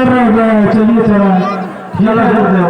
कर रहा है, चलिए चला चला कर दो।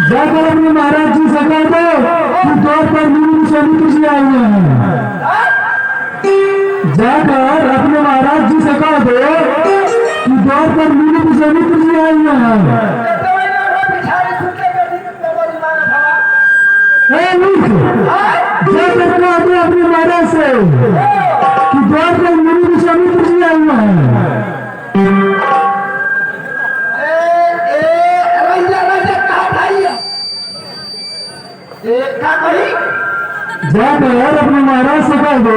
जाकर अपने महाराज जी से कह दो कि द्वार पर मुनि समित्र जी आए हुए हैं। जाकर अपने महाराज जी से कह दो कि द्वार पर मुनि समित्र जी आए हुए हैं। जाकर कह दो अपने महाराज से कि द्वार पर मुनि समित्र जी आए हुए हैं। जाकर अपने महाराज से कह दो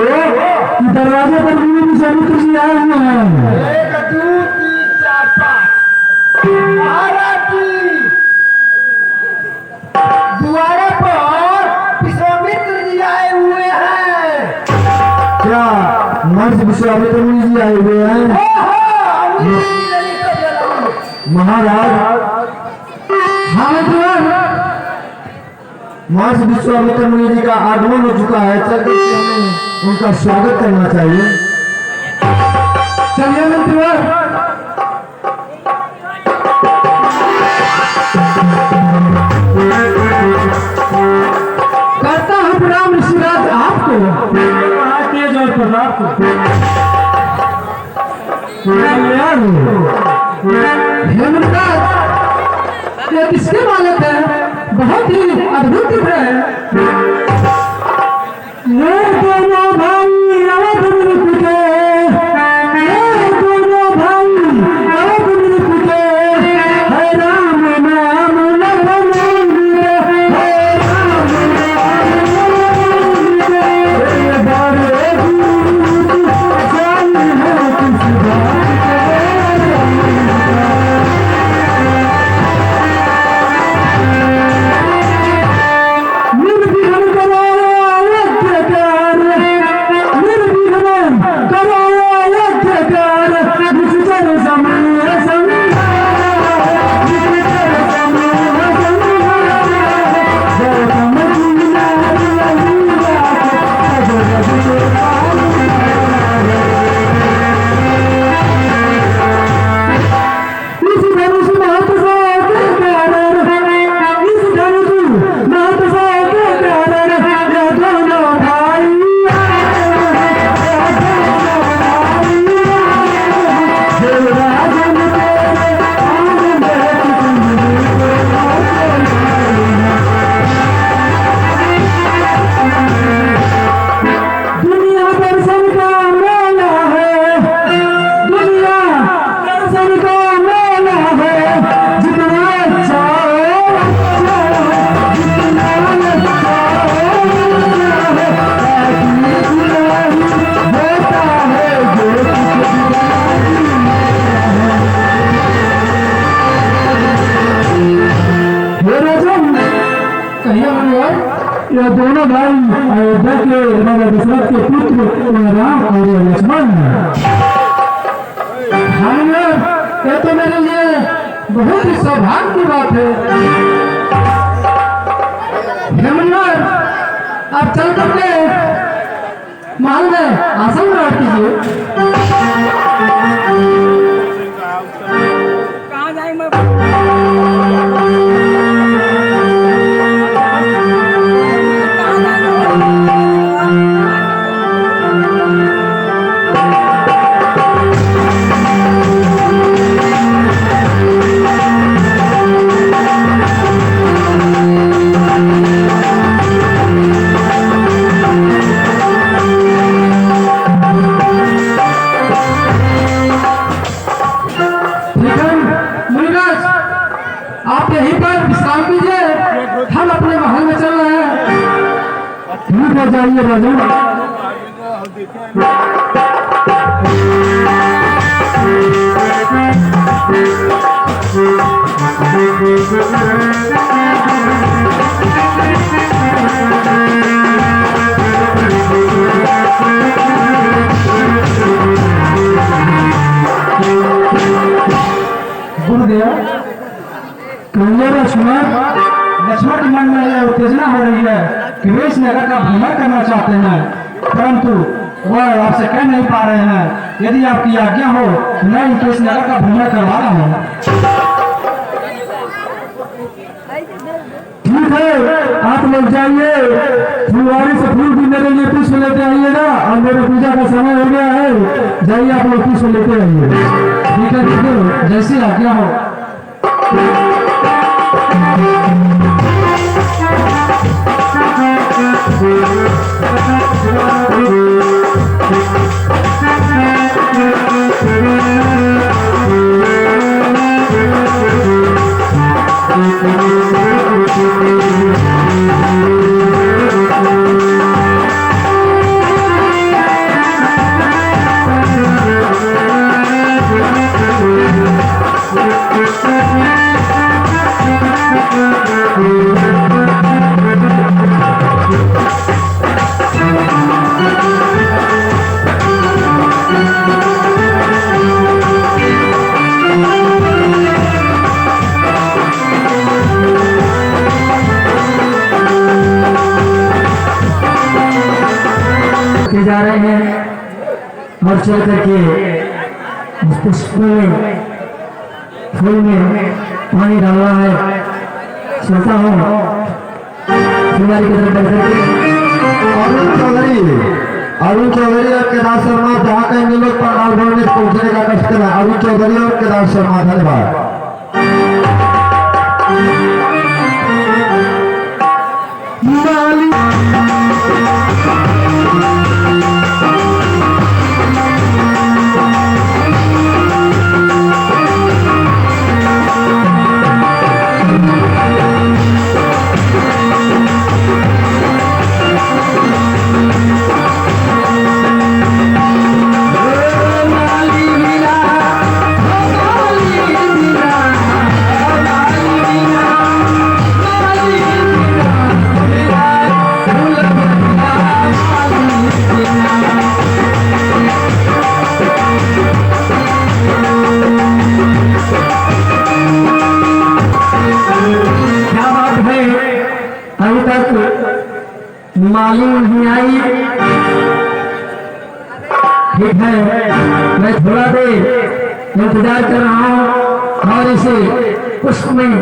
कि दरवाजे पर मुनि समित्र जी आए हुए हैं। एक दो तीन चार पाँच महाराज जी द्वारे पर विश्वामित्र जी आए हुए हैं। क्या महर्षि विश्वामित्र मुनि जी आए हुए हैं? महाराज हाँ महर्षि विश्वामित्र मुनि जी का आगमन हो चुका है, चल करके हमें उनका स्वागत करना चाहिए। चलिए मंत्रीवर करता हूँ प्रणाम ऋषिराज आपको, तेज और प्रताप को। हेमंतराज ये किसके बालक है? बहुत ही अद्भुत दिख रहे हैं। ये दोनों भाई अवध निपुटे, ये दोनों भाई अवध निपुटे, है राम नाम लखनऊंगे, है राम नाम लखनऊंगे, ये बारे दूत जान है किस बात के। ये दोनों भाई अयोध्या के राजा दशरथ के पुत्र राम और लक्ष्मण हैं। ये तो मेरे लिए बहुत ही सौभाग्य की बात है। हेमंतराज आप चल करके महल में आसन ग्रहण कीजिए। कहाँ जाएंगे? गुरुदेव कन्या लक्ष्मण के मन में यह उत्तेजना हो रही है कि वे इस नगर का भ्रमण करना चाहते हैं, परंतु वह आपसे कह नहीं पा रहे हैं। यदि आपकी आज्ञा हो तो मैं इनको इस नगर का भ्रमण करवा रहा हूँ। ठीक है, आप लोग जाइए, फुलवारी से फूल भी मेरे लिए पुष्प लेते आइएगा और मेरे पूजा का समय हो गया है। जाइए आप लोग पुष्प लेते आइए। ठीक है, जैसी आज्ञा हो। जा रहे हैं और चल करके उस पुष्प में फूल में पानी डालना है। चलता हूँ फुलवारी की तरफ बढ़ करके। अरुण चौधरी और केदार शर्मा, जहाँ कहीं लोग पंडाल भवन में पहुंचने का कष्ट है। अरुण चौधरी और केदार शर्मा, धन्यवाद। मालूम नहीं आई। ठीक है, मैं थोड़ा देर इंतजार कर रहा हूँ और इसे पुष्प में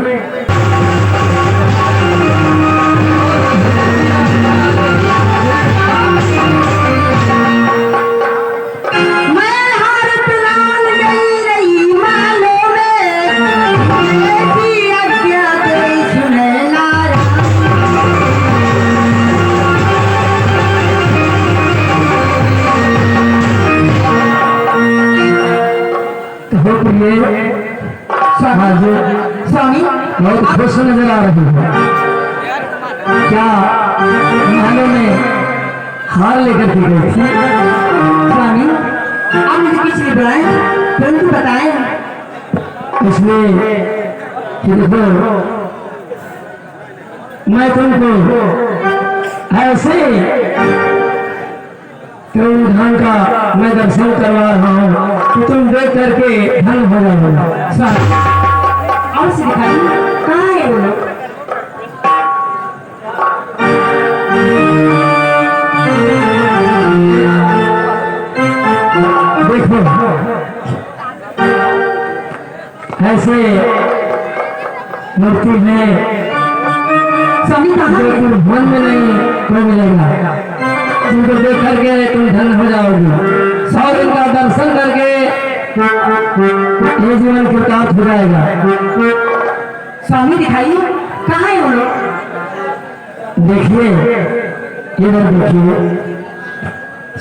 स्वामी बहुत खुश नजर आ रही है। क्या महलों में हार लेकर के गई थी? स्वामी आप मुझे कुछ नहीं बुलाए, परंतु बताए इसलिए कि देखो मैं तुमको ऐसे धन का मैं दर्शन करवा रहा हूँ कि तुम देख करके धन हो जाओगे। और से दिखाई कहाँ है वो लोग? देखो ऐसे मूर्ति में सभी मन में नहीं कोई मिलेगा। तुमको देख करके तुम धन हो जाओगी। 100 दिन का दर्शन करके ये जीवन कृतार्थ हो जाएगा। स्वामी दिखाइए कहाँ है वो लोग? देखिए इधर देखिए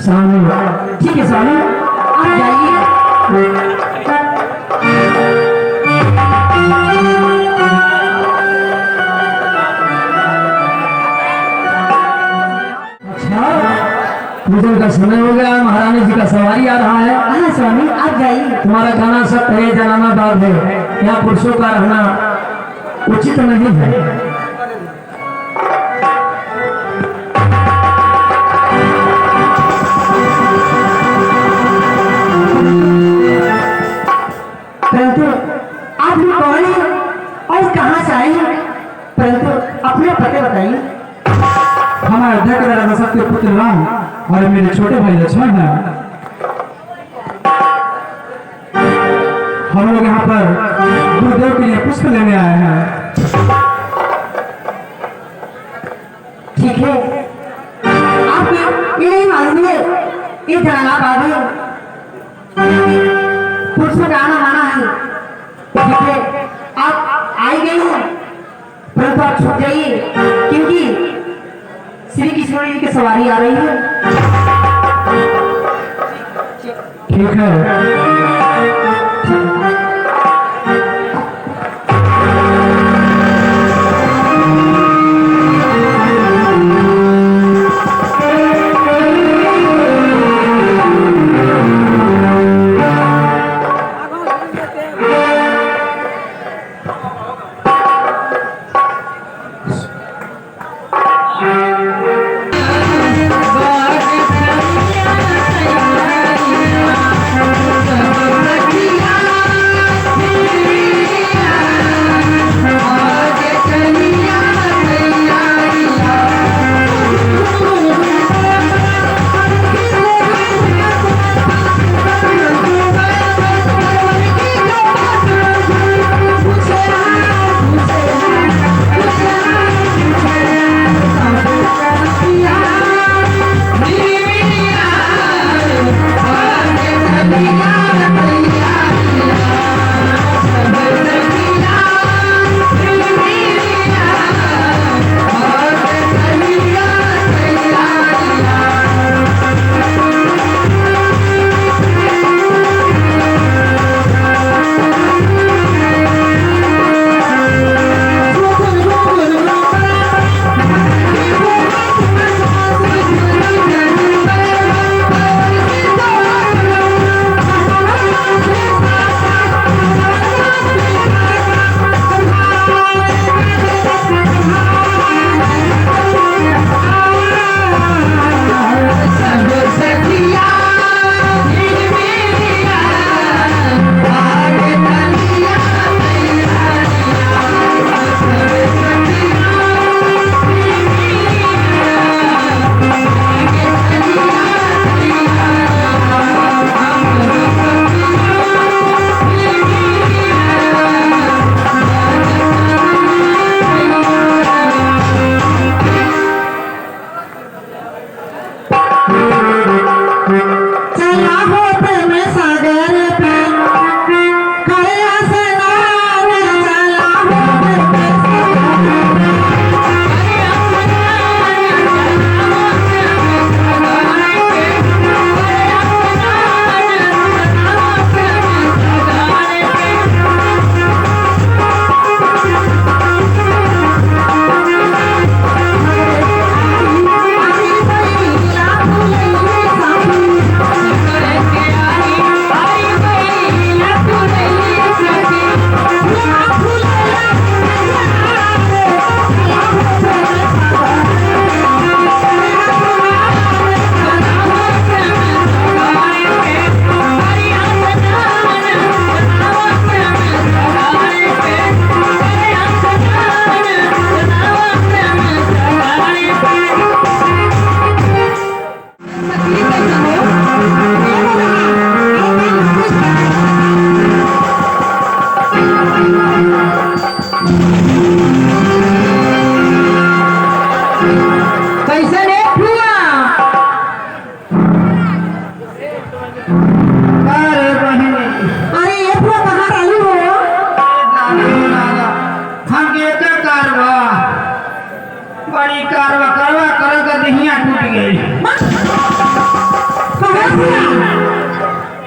सामने। ठीक है स्वामी आप जाइए। अच्छा पूजन का समय हो गया, महारानी जी का सवारी आ रहा है। हाँ स्वामी आप जाइए। तुम्हारा कहना सब है, जनाना बात है, यहाँ पुरुषों का रहना उचित नहीं है। परंतु आप लोग कौन है और कहाँ से आए हैं? परंतु अपने पते बताइए। हमारे अध्यक्ष राजा सत्य पुत्र राम और मेरे छोटे भाई लक्ष्मण हैं। हम लोग यहाँ पर गुरुदेव के लिए पुष्प लेने आए हैं। ठीक है, आप ये नहीं मालूम है ये जलालाबाद है, पुरुषों का आना माना है। ठीक है, आप आई गई हैं, परंतु आप छूट जाइए क्योंकि श्री कृष्ण जी की सवारी आ रही है। ठीक है।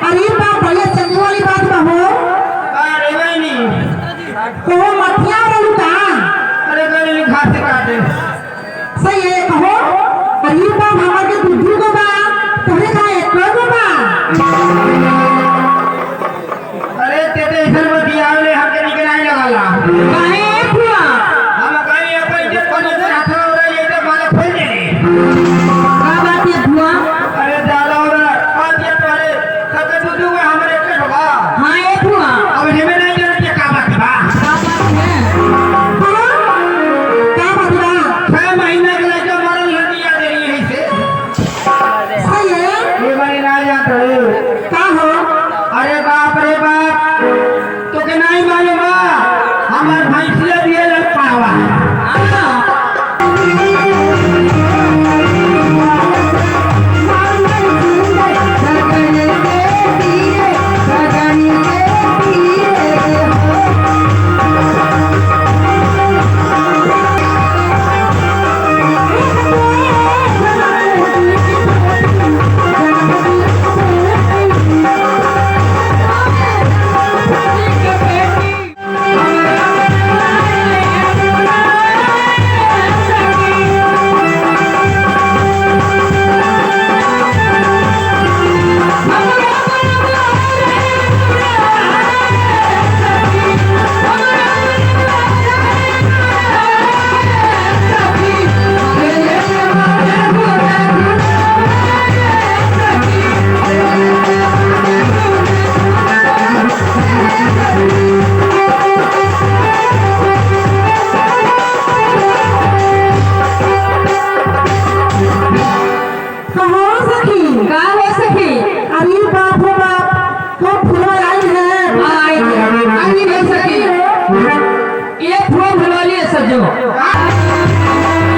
अरे बाप भैया चंगी वाली बात बा हो। अरे बहनी कहो मठिया रहू का। अरे गली खाते काटे सही है कहो। अरे बाप हमारे बुद्धू को बा सखी का हो सखी अरे बाप रे बाप वो फुलवा आई है आई नहीं सकी ये फूल भुलवाली है सज्जो हाँ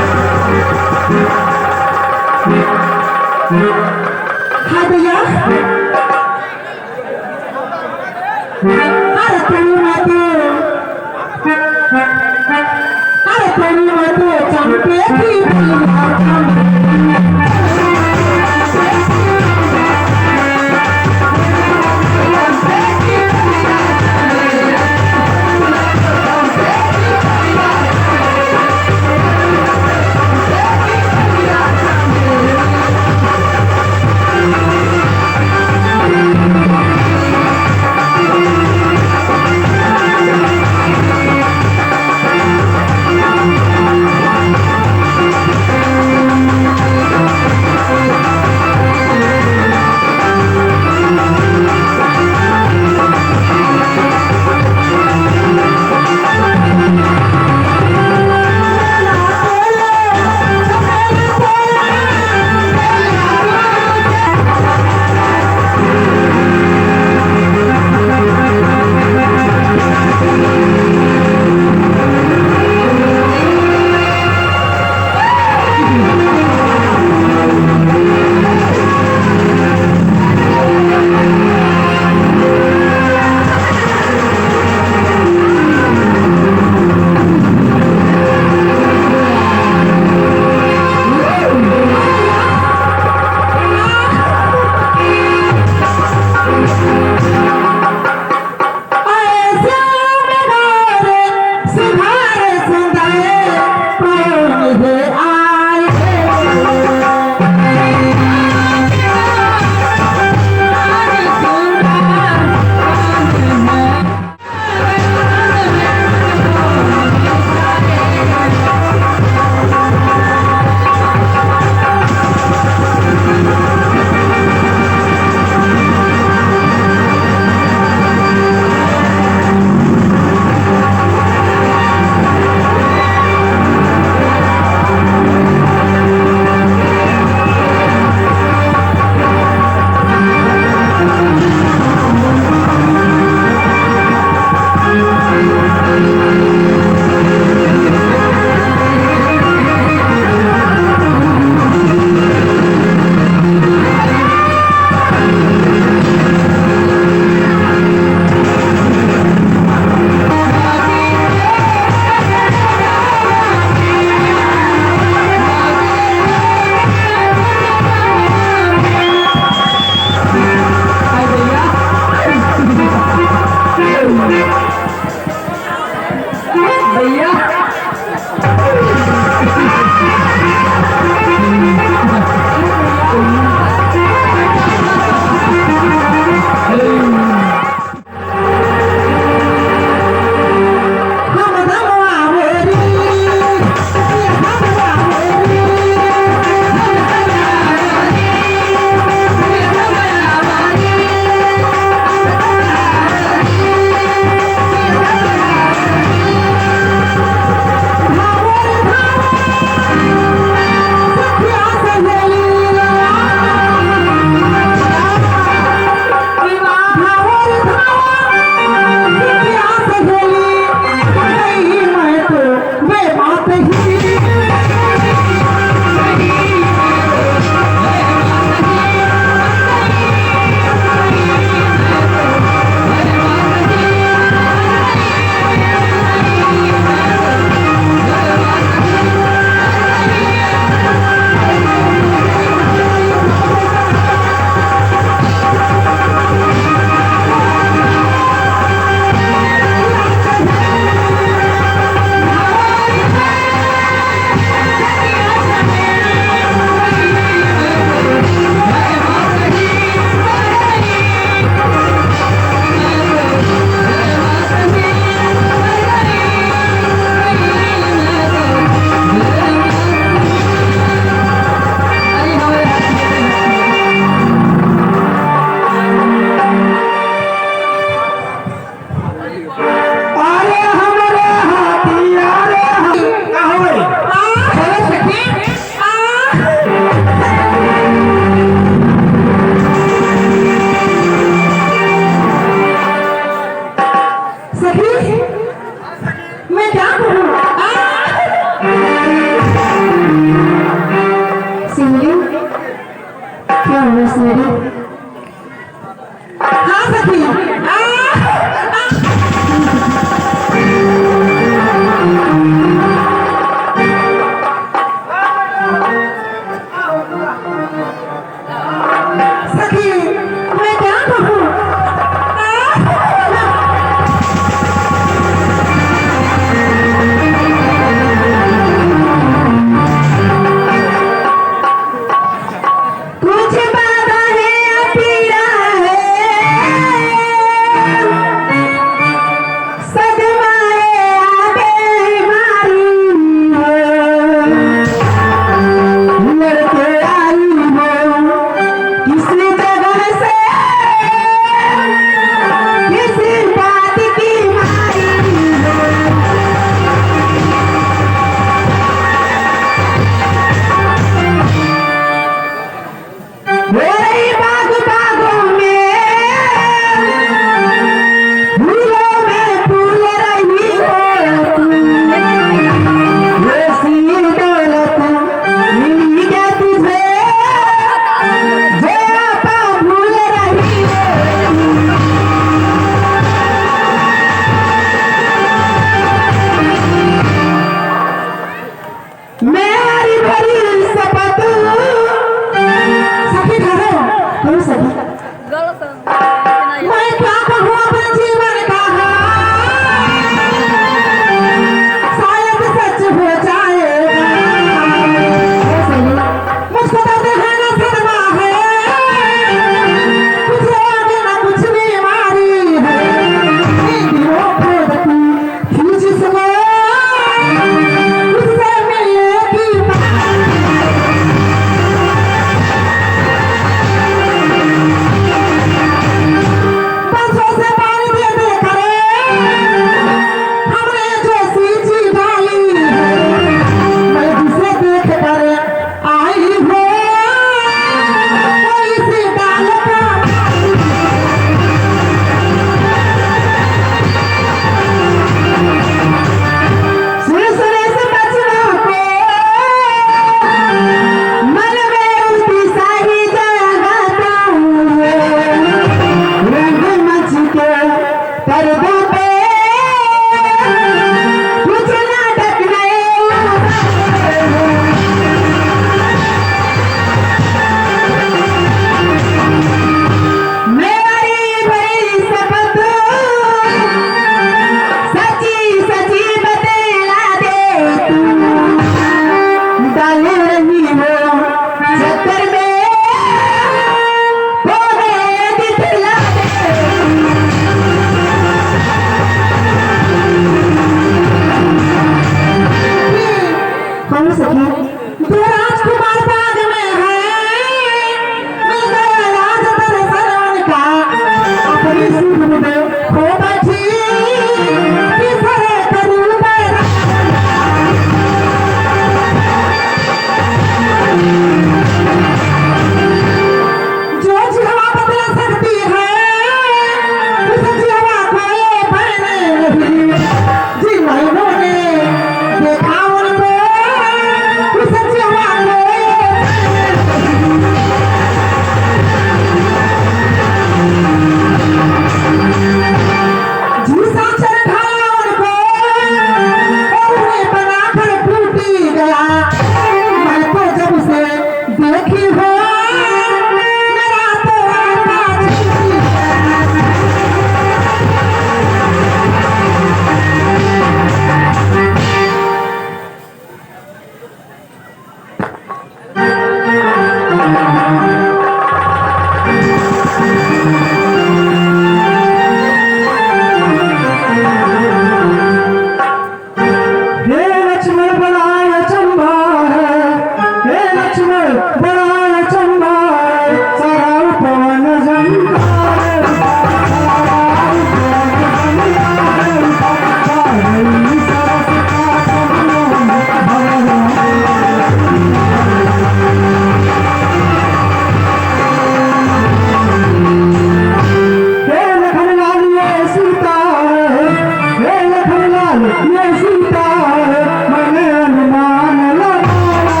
लक्ष्मण ये सीता है, मैंने अनुमान लगाया,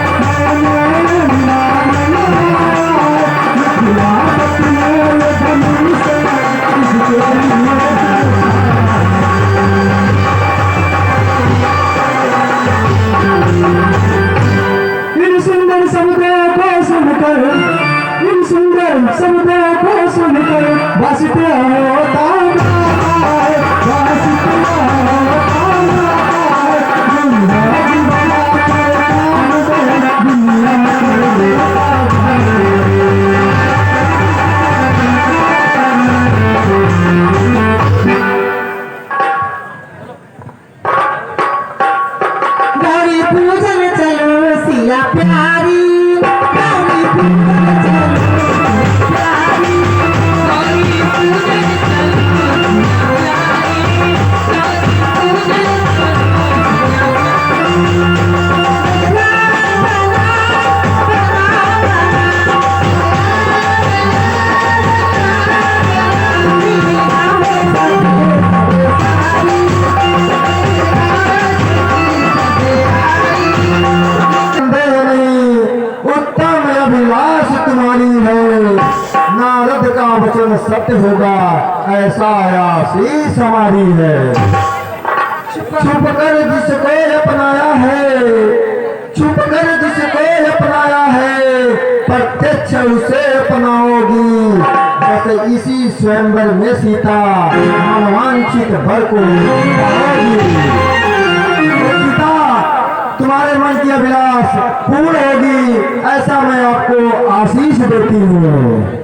मैंने अनुमान लगाया, मिथिलापत में ये धनुष इसके लिए इन सुंदर शब्दों को सुनकर, इन सुंदर शब्दों को सुनकर वासित होता है, वासित होता है, दुनिया की बात करता है, दुनिया की बात गौरी पूजन चलो सिया प्यारी, गौरी पूजन चलो प्यारी, गौरी पूजन उत्तम अभिलाष तुम्हारी है, नारद का वचन सत्य होगा, ऐसा आशीष हमारी है। छुप कर जिसको अपनाया है, छुप कर जिसको अपनाया है, प्रत्यक्ष उसे अपनाओगी, जैसे इसी स्वयंवर में सीता मनवांछित वर को पाओगी। सीता तुम्हारे मन की अभिलाष पूर्ण होगी, ऐसा मैं आपको आशीष देती हूँ।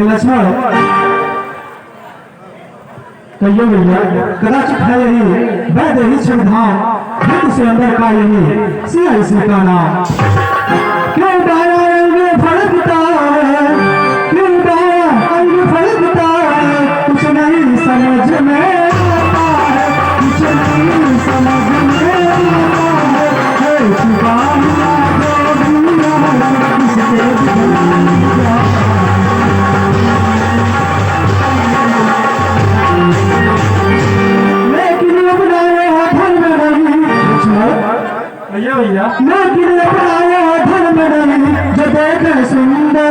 लक्ष्मण कहिए भैया, कदाचित है यही वैद ही क्षणधाम, हित से अंदर का यही सिया इसी का नाम। क्यों गाया अंग फड़कता है, क्यों गाया अंग फड़कता है, कुछ नहीं समझ में आता है, कुछ नहीं समझ में आता है, छुपा हुआ जो दुनिया है, किसके दिया भैया, लेकिन अपनाया धर्म नहीं, जो देखे सुंदर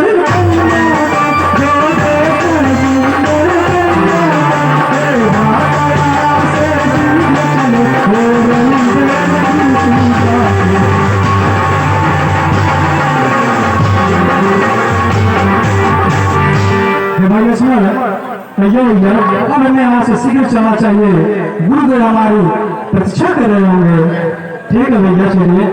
भाई सुनो भैया अब हमें यहाँ से शीघ्र चलना चाहिए, गुरुदेव हमारी प्रतीक्षा कर रहे होंगे। ठीक है भैया चलिए।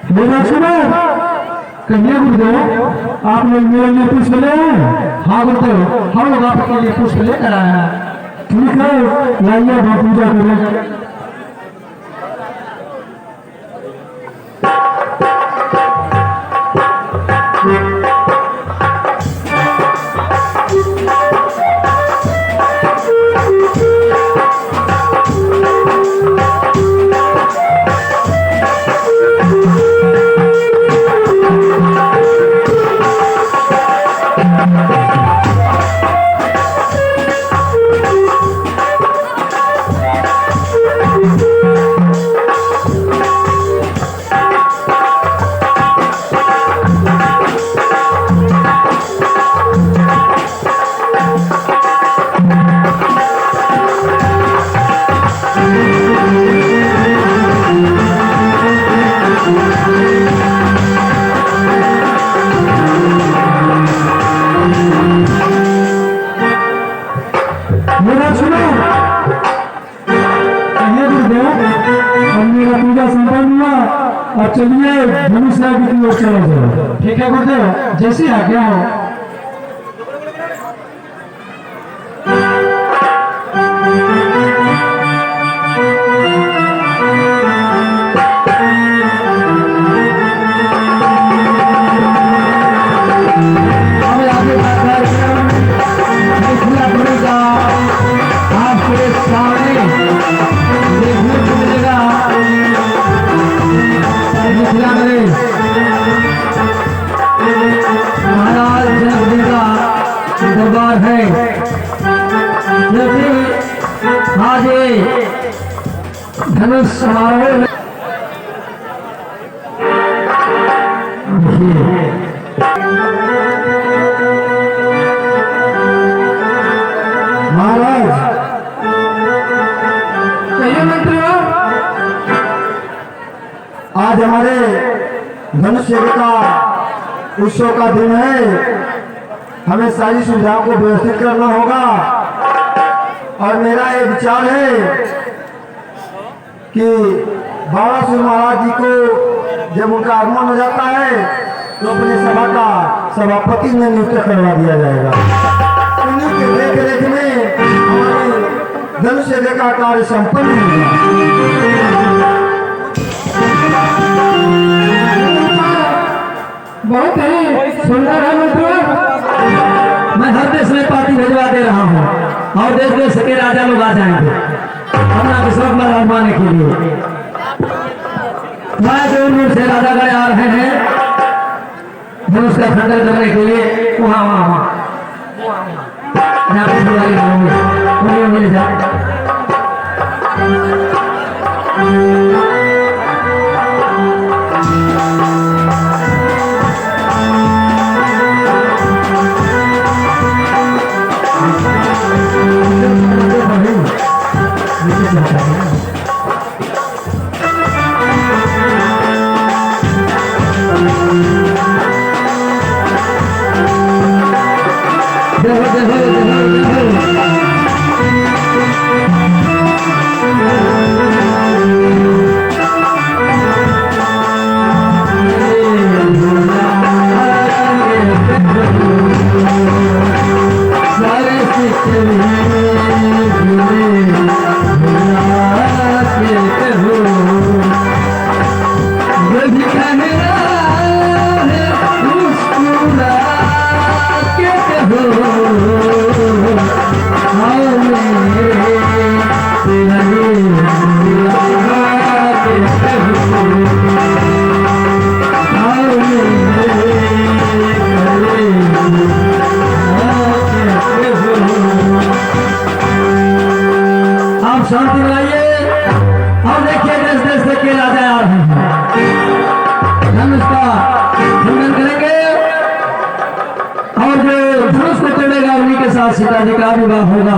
मेरा सुनो कन्या गुरुदेव, आप लोग मेरे लिए पुष्प ले आए? हाँ गुरुदेव, हम लोग आपके लिए पुष्प लेकर आए हैं। ठीक है, लाइए हम पूजा करें। मेरा सुनो कन्या गुरुदेव, मेरा पूजा संपन्न हुआ। अब चलिए धनुषा की ओर चला जाओ। ठीक है गुरुदेव, जैसे आज्ञा हो। महाराज जनक का दरबार है, जैसे आज ये धनुष समारोह है। महाराज कहिए मंत्री, आज हमारे धनुष यज्ञ का उत्सव का दिन है। हमें सारी सुविधाओं को व्यवस्थित करना होगा और मेरा ये विचार है कि बाबा शिव महाराज जी को जब उनका आगमन हो जाता है तो अपने सभा का सभापति में नियुक्त करवा दिया जाएगा। उन्हीं के देख रेख में हमारे धनुष यज्ञ का कार्य संपन्न होगा। बहुत ही सुंदर है मित्रों। मैं हर देश में पार्टी भिजवा दे रहा हूँ और देश देश के राजा लोग आ जाएंगे अपना विश्वास आजमाने के लिए। मैं दूर दूर से राजागण आ रहे हैं धनुष का खंडन करने के लिए। वहाँ वहाँ वहाँ मिल जाए। शांति बनाइए और देखिए देश देश से के राजा आ रहे हैं। हम इसका खंडन करेंगे और जो धनुष को चढ़ेगा उन्हीं के साथ सीता जी का विवाह होगा।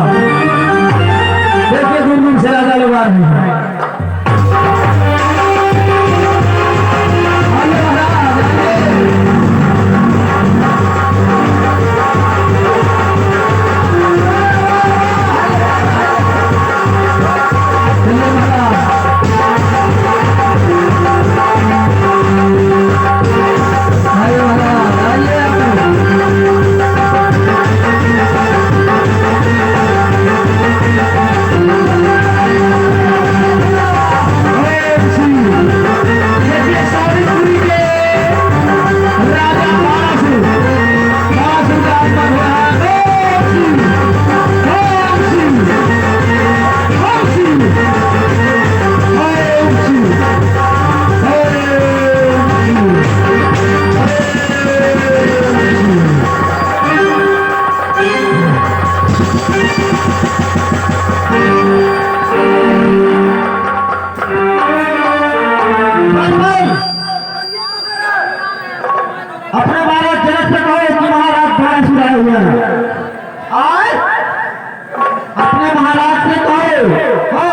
देखिए दूर दूर से राजा लोग आ रहे हैं। अपने महाराज जनक से कहो कि महाराज बाणासुर आए हुए हैं। आए अपने महाराज से कहो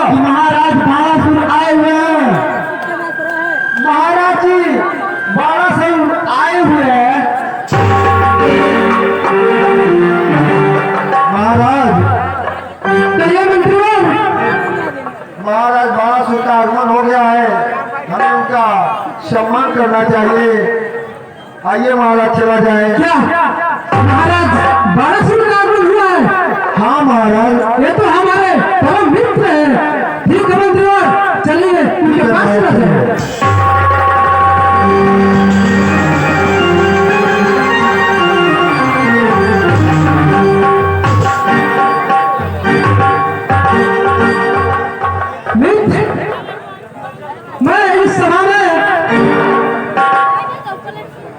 कि महाराज बाणासुर आए हुए हैं। महाराज जी बाणासुर आए हुए हैं। महाराज कहिए मंत्री, महाराज बाणासुर का आगमन हो गया है, हमें उनका सम्मान करना चाहिए। आइए महाराज चला जाए। क्या महाराज बाणासुर का आगमन हुआ है? हाँ महाराज, ये तो हमारे परम मित्र हैं। ठीक है मंत्री, चलिए उनके पास चला जाए। मैं इस सभा में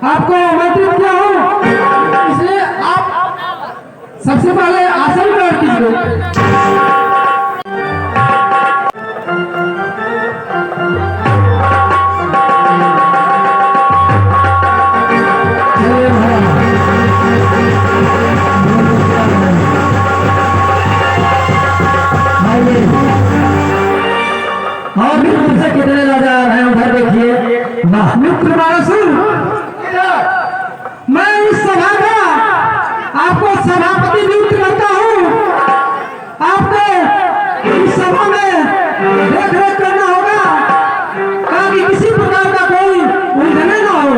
आपको आमंत्रित किया हूँ, इसलिए आप सबसे पहले आसन ग्रहण कीजिए। और भी दूर से कितने राजा आ रहे हैं उधर देखिए। मित्र बाणासुर, मैं इस सभा का आपको सभापति नियुक्त करता हूँ। आपको इस सभा में देख रेख करना होगा ताकि किसी प्रकार का कोई उल्लंघन न हो।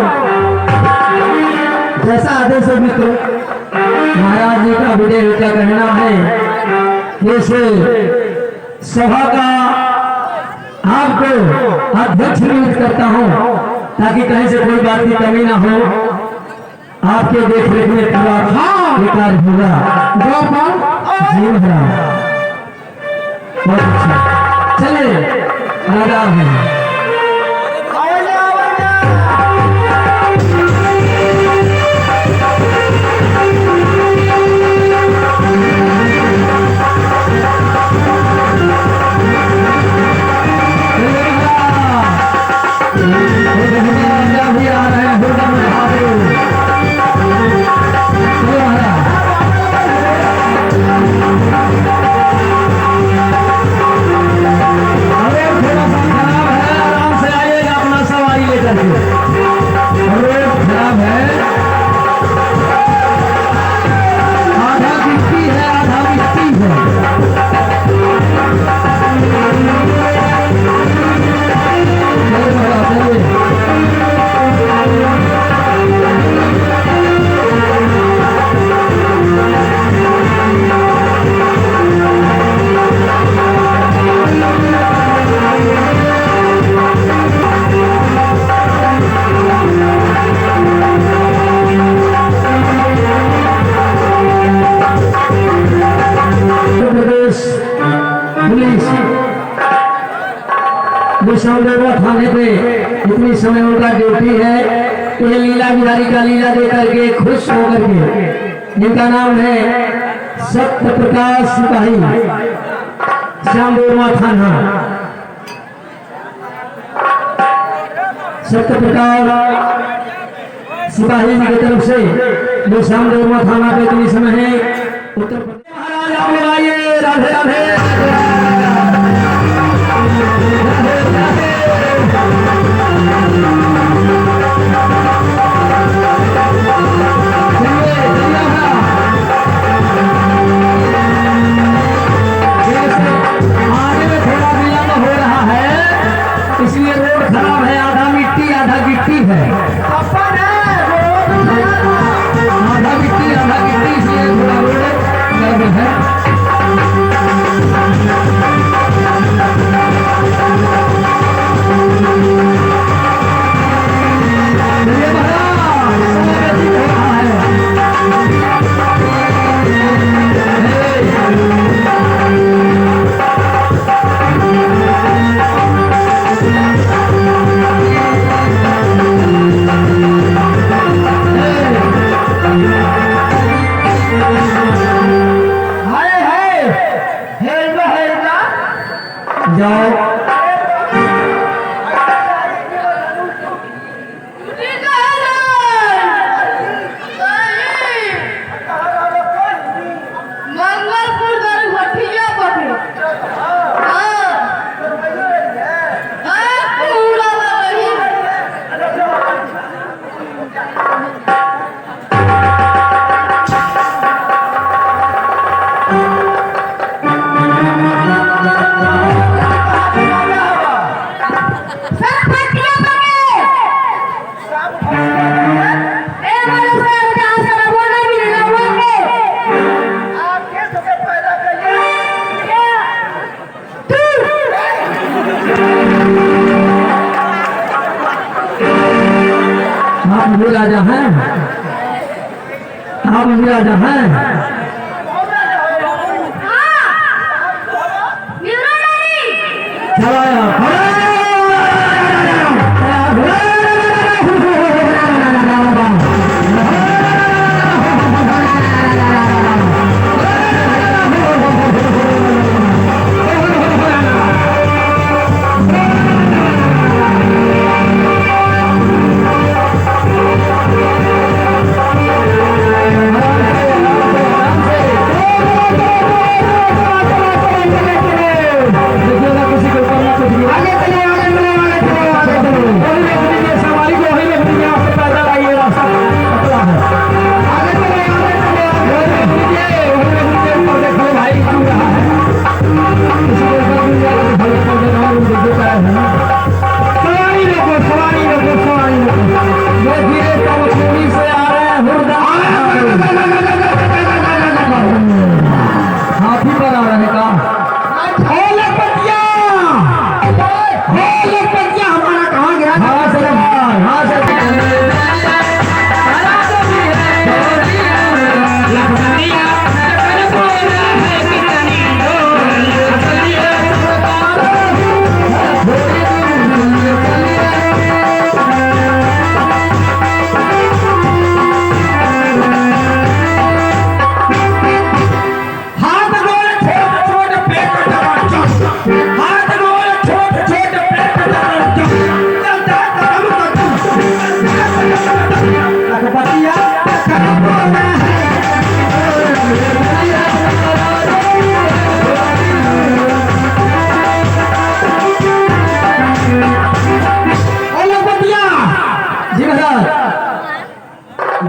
जैसा आदेश हो मित्र। महाराज जी का विजय क्या कहना है, जैसे सभा का आपको अध्यक्ष नियुक्त करता हूँ ताकि कहीं से कोई बात की कमी ना हो। आपके देख रेख में पूरा विकार होगा। जी महाराज, बहुत अच्छा। चले राजा हैं। भी आ रहे हैं दुर्गा महादेव। अरे थोड़ा सा खराब है, आराम से आइएगा अपना सवारी लेकर के। अरे खराब है, आधा गिट्टी है आधा मिट्टी है। विश्वदेवा थाने पे इतनी समय उनका ड्यूटी है। ये लीला बिहारी का लीला दे करके खुश होकर के, इनका नाम है सत्य प्रकाश सिपाही। श्याम देवमा थाना सत्य प्रकार सिपाही जी की तरफ से जो श्याम देवमा थाना पे इतनी समय है उत्तर प्रदेश महाराज आओ आइए राधे राधे आगे में थोड़ा विलंब हो रहा है इसलिए रोड खराब है आधा मिट्टी आधा गिट्टी है आधा मिट्टी इसलिए थोड़ा रोड गर्म है ये महाराज समय अधिक हो रहा है जाओ आप भी राजा हैं आप भी राजा हैं चलाया हाथी पर आ रहे का हमारा कहाँ गया हाँ सर हाँ सर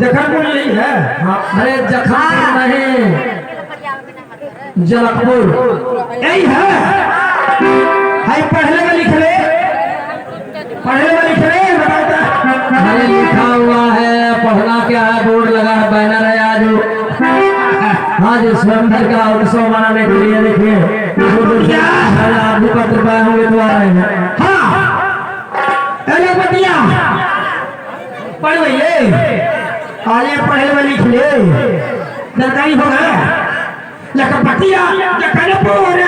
जखनपुर यही है हाँ, अरे जखन नहीं जनकपुर यही है हाय पढ़ने में लिख ले बताओ अरे लिखा हुआ है पढ़ना क्या है बोर्ड लगा है बैनर है आज आज स्वयंवर का उत्सव मनाने के लिए देखिए आप भी पत्र पाए होंगे तो आ रहे हैं हाँ अरे बतिया पढ़ भैये आगे पढ़े में लिख ले सरकारी हो गया लखपतिया जखनपुर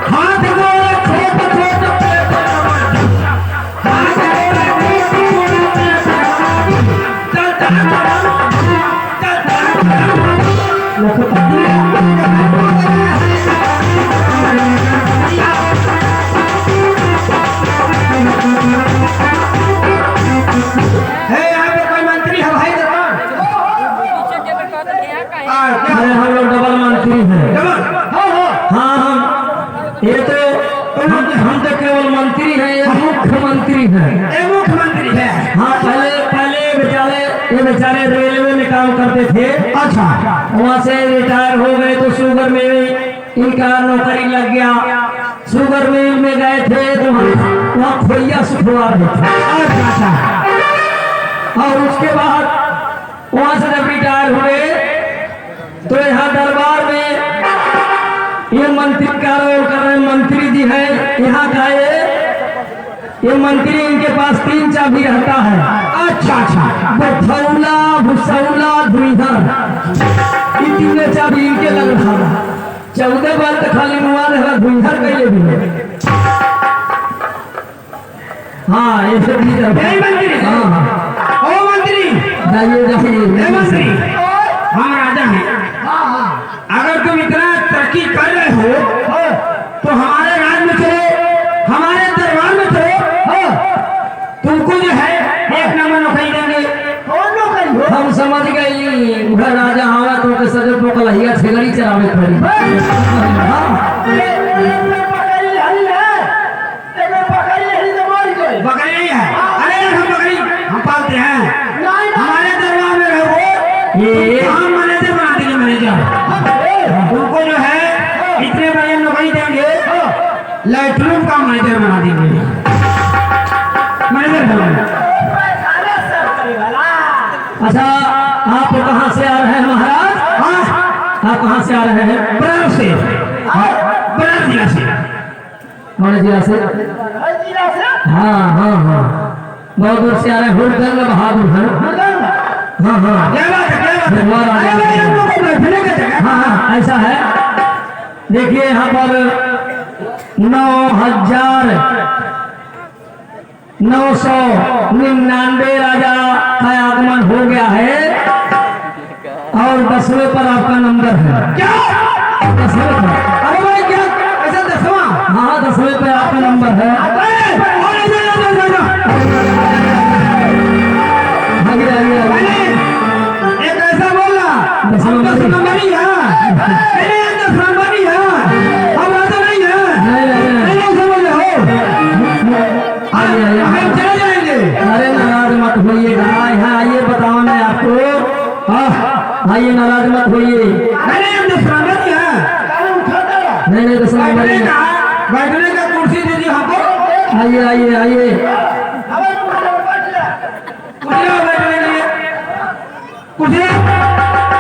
हाथ हैं। ये मुख्यमंत्री है। हाँ, पहले पहले ये बेचारे रेलवे में काम करते थे। अच्छा वहाँ से रिटायर हो गए तो शुगर मिल इनका नौकरी लग गया। शुगर मिल में गए थे तो वहाँ खोइया सुखवा रहे थे। अच्छा और उसके बाद वहाँ से जब रिटायर हुए तो यहाँ दरबार में ये मंत्री का रोल कर रहे मंत्री जी है यहाँ का। ये मंत्री इनके पास 3 चाबी रहता है। अच्छा बथौला भुसौला धुईधर, ये तीनों चाबी इनके लग रहा है। 14 बार तो खाली मुआ रहा धुईधर कैले भी है। हाँ ये सब चीज यही मंत्री। हाँ ओ मंत्री, जाइए हे मंत्री, हम राजा हैं। अगर तुम इतना तरक्की कर रहे हो तो हमारे राज में चलो, हमारे दरबार में चलो, तुमको जो है 1 नंबर नौकरी देंगे। कौन नौकरी? हम समझ गई उधर राजा हवा तो के सजो तो कलहिया छेगड़ी चलावे खड़ी। बकरी नहीं है। अरे हम बकरी हम पालते हैं। हमारे दरबार में रहो, ये हम मैनेजर बना देंगे। मैनेजर तुमको जो है इतने बड़े नौकरी देंगे, लैट्रिन का मैनेजर बना देंगे। मैनेजर बनाओ। अच्छा, आप कहाँ से आ रहे हैं महाराज? हाँ, आप कहाँ से आ रहे हैं? बनारस से, बनारस जिला से। कौन जिला से? हाँ हाँ हाँ, बहुत दूर से आ रहे हैं। हुड़दंग बहादुर है। हाँ हाँ क्या बात है, क्या बात है? दरबार आ अरे भाई, हम लोग को बैठने का जगह। हाँ हाँ ऐसा है। देखिए यहाँ पर 9,999 राजा का आगमन हो गया है और 10वें पर आपका नंबर है। क्या? 10वें पर? अरे भाई क्या ऐसा 10वां? हाँ 10वें पर आपका नंबर है। आगे आगे आगे। एक ऐसा बोलना 10 नंबर ही है। नहीं 10 नंबर ही है। हम राजा नहीं है। नहीं समझ रहे हो? आगे आगे। हम चले जाएंगे। अरे नाराज मत होइएगा, यहाँ आइए बताओ मैं आपको। आइए नाराज मत होइए। नहीं हम 10 नंबर ही है। नहीं 10 नंबर बैठने है। का बैठने का कुर्सी दीजिए हमको। आइए आइए आइए। कुर्सियाँ बैठने के लिए कुर्सियाँ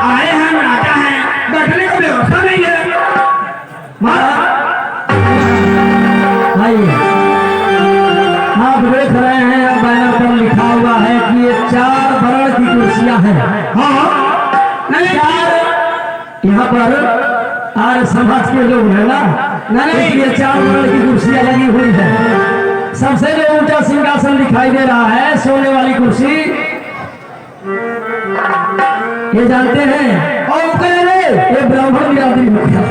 आए हैं, राजा हैं, बैठने की व्यवस्था नहीं है। आइए। आप देख रहे हैं बैनर पर लिखा हुआ है कि ये 4 वर्ण की कुर्सियां हैं। हाँ नहीं 4 यहाँ पर आर्य समाज के लोग हैं ना, नहीं ये 4 वर्ण की कुर्सियां लगी हुई है। सबसे जो ऊंचा सिंहासन दिखाई दे रहा है सोने वाली कुर्सी, ये जानते हैं और ये ब्राह्मण बिरादरी मुखिया।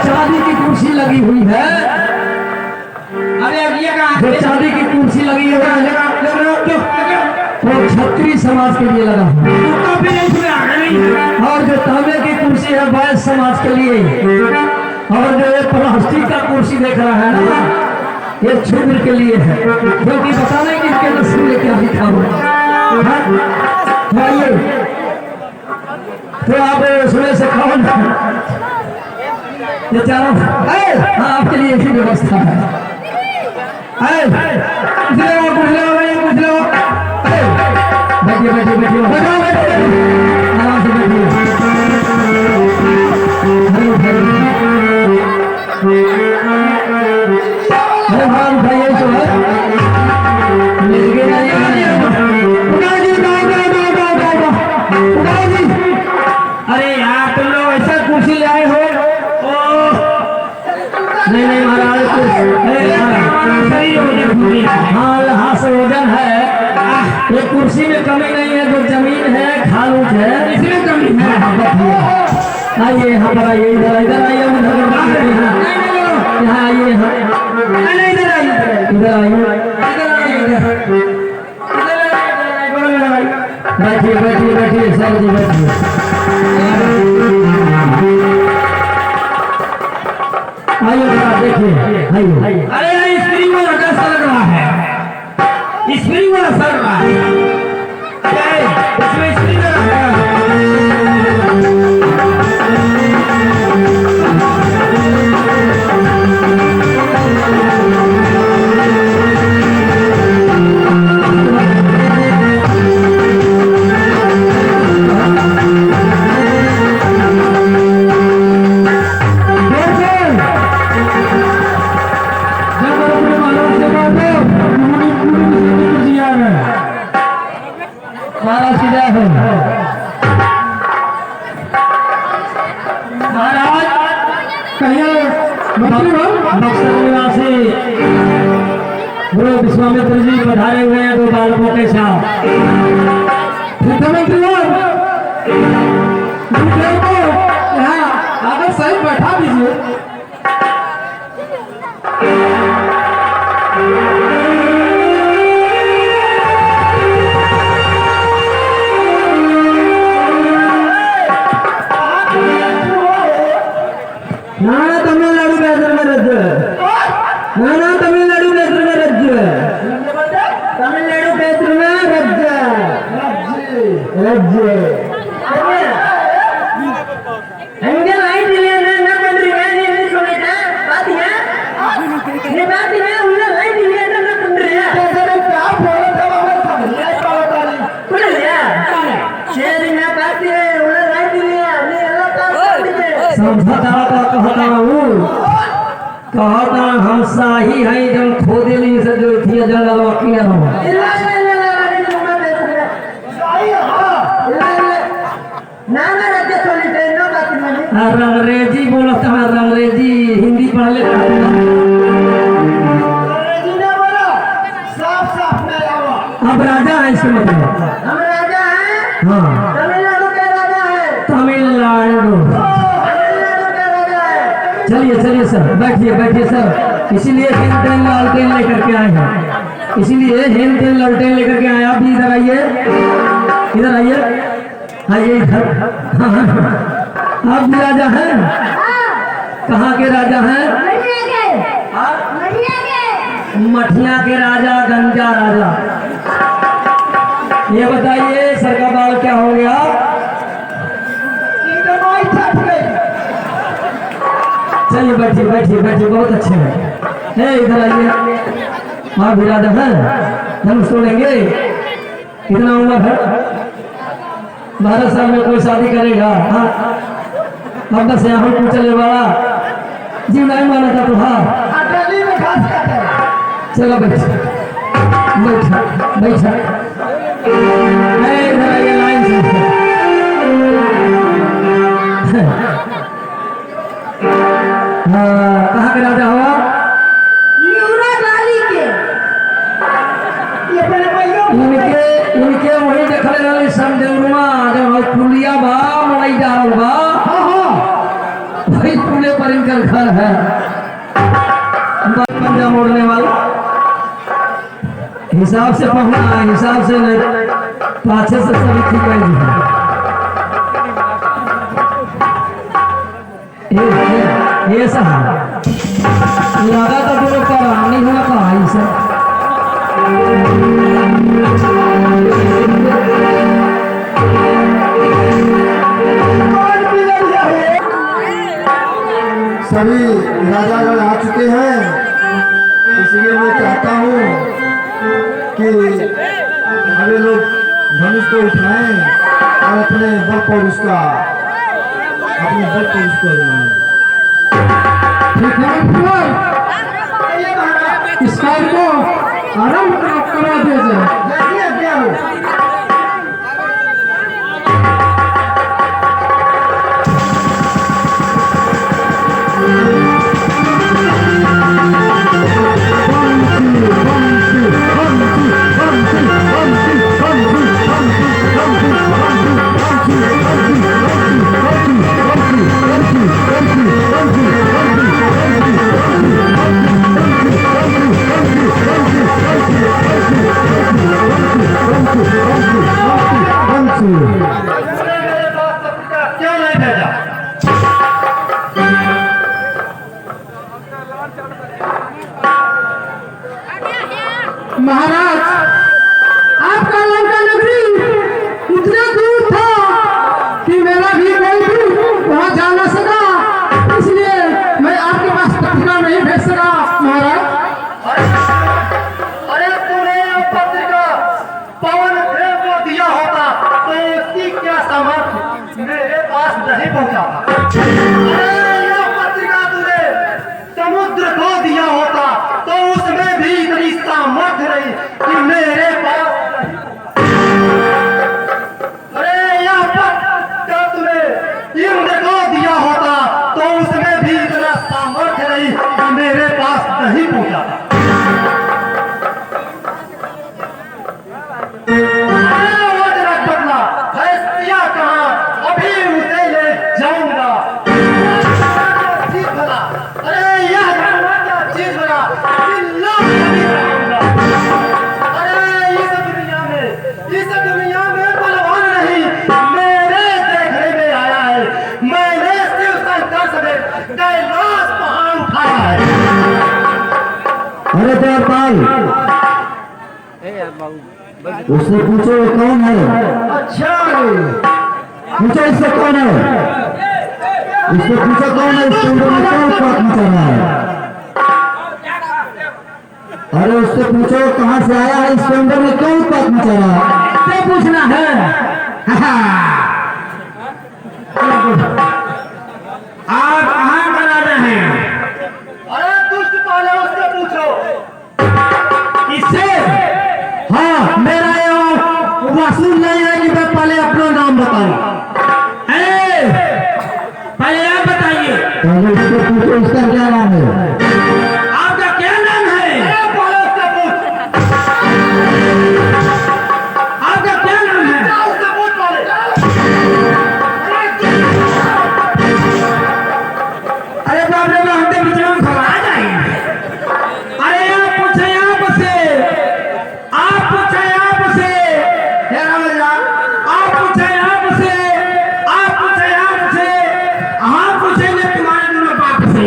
चांदी की कुर्सी लगी हुई है। अरे अब ये कहाँ जो चांदी की कुर्सी लगी है वो क्षत्रिय समाज के लिए लगा हुआ है। और जो तांबे की कुर्सी है वैश्य समाज के लिए। और जो ये प्लास्टिक का कुर्सी देख रहा है ना, ये क्षुद्र के लिए है, क्योंकि पता नहीं कि इसके नस्ल में क्या लिखा हुआ है। तो आप सुने से कौन ये चारों आपके लिए ऐसी व्यवस्था है। बैठिए बैठिए बैठिए आराम से बैठिए। अरे भाई उठाइए तो है अरे यार तुम लोग ऐसा कुर्सी ले आए हो। नहीं महाराज हाँ से वजन है। ये कुर्सी में कमी नहीं है, जो जमीन है खालूज है इसमें कमी है। आइए यहाँ पर आइए, इधर इधर आइए, यहाँ आइए, इधर आइए, इधर आइए, बैठिए बैठिए बैठिए सर जी बैठिए। आइए जरा देखिए, आइए। अरे यार स्प्रिंग वाला कैसा लग रहा है? स्प्रिंग वाला सर रहा है क्या है? इसमें स्प्रिंग लगा है। जब अपने मालूम से बात हो, पूरी जिया है। सारा सीधा है। महाराज कहिए मंत्री हो? बक्सर निवासी गुरु विश्वामित्र जी पधारे हुए हैं दो बालकों के साथ। मुख्यमंत्री हो? मुझे को यहाँ आकर सही बैठा दीजिए। नाना तमिलनाडु बेहतर में राज्य, नाना तमिलनाडु बेहतर में राज्य, तमिलनाडु बेहतर में राज्य, राज्य। हमें लाइट दिए ना मंत्री ने नहीं सुने ना बात है ये बात है उन्हें लाइट दिए ना मंत्री है तेरे क्या बोल रहे हो? हमें समझ नहीं पाता नहीं। बोल लिया शेर में बात है उन्हें लाइट दिए नहीं अलग का समझता तो कहता हूँ, कहता हम शाही हैं जब खोदे ली से जो थी जंगल वकील हो। नाना राज्य चली ट्रेन नो बात नहीं अंग्रेजी बोलता है, अंग्रेजी हिंदी पढ़ लेता है। अब राजा है इसके मतलब। हम राजा हैं हाँ, तमिलनाडु के राजा हैं तमिलनाडु। तमिलनाडु के राजा हैं चलिए चलिए सर, बैठिए बैठिए सर। इसीलिए हिंद लालटेन लेकर के आए हैं, इसीलिए हिंद लालटेन लेकर के आए। आप भी इधर आइए, इधर आइए, आइए इधर। आप भी राजा हैं? कहाँ के राजा हैं? मठिया के राजा, गंजा राजा। ये बताइए सर का बाल क्या हो गया? चलिए बैठिए बैठिए बैठिए, बहुत अच्छे हैं। हे इधर आइए, आप भी राजा हैं? हम छोड़ेंगे। कितना उम्र है? 12 साल में कोई शादी करेगा? हाँ, अब बस यहाँ पर चले वाला जीव नहीं माना था तो। हाँ चलो बैठो बैठो बैठो। इधर आइए लाइन से। हाँ, कहाँ के राजा हो? इनके वही देखले रहले समझौनुआ जब पुलिया बा मड़ई डाल बा। वही पुले पर इनका घर है, पंजा मोड़ने वाला। हिसाब से पहुंचा, हिसाब से नहीं, पाछे से सभी ठीक है। ये साहब लगा तो दोनों का रानी हुआ कहा ही सर। सभी राजागण आ चुके हैं, इसलिए मैं चाहता हूँ कि हमें लोग धनुष को उठाएं और अपने बल पर उसको ठीक है। इस कार्य को आरंभ करा दिया जाए। Thank you. नहीं पूछा था। वो जरा बदला फैसला कहाँ, अभी उसे ले जाऊंगा। चीज बना, अरे यह क्या चीज बना, चिल्ला नहीं रहूंगा। अरे इस दुनिया में बलवान नहीं मेरे देखने में आया है। मैंने शिव शंकर समेत कैलाश पहाड़ उठाया है। अरे द्वारपाल, उसने पूछो वो कौन है? अच्छा पूछो इससे कौन है? उसने पूछा कौन है? इसके अंदर में कौन बात मचा रहा है? अरे उससे पूछो कहाँ से आया है, इसके अंदर में कौन बात मचा रहा है? इससे पूछना है। आप कहाँ का राजा हैं? अरे दुष्ट पाले उससे पूछो। इससे हाँ, मेरा ये वसूल नहीं है कि मैं पहले अपना नाम बताऊं। अरे पहले आप बताइए पहले उससे पूछो इसका क्या नाम है? आपका क्या नाम है? अरे पाले उससे पूछ, आपका क्या नाम है? उससे पूछ पाले। अरे बाप रे बाप, हम तो बीच में खड़ा आ जाएंगे। अरे आप पूछे आपसे, आप पूछे आपसे, हे राजा, आप पूछे आपसे, आप पूछे आपसे, हम पूछेंगे तुम्हारे दोनों बाप से।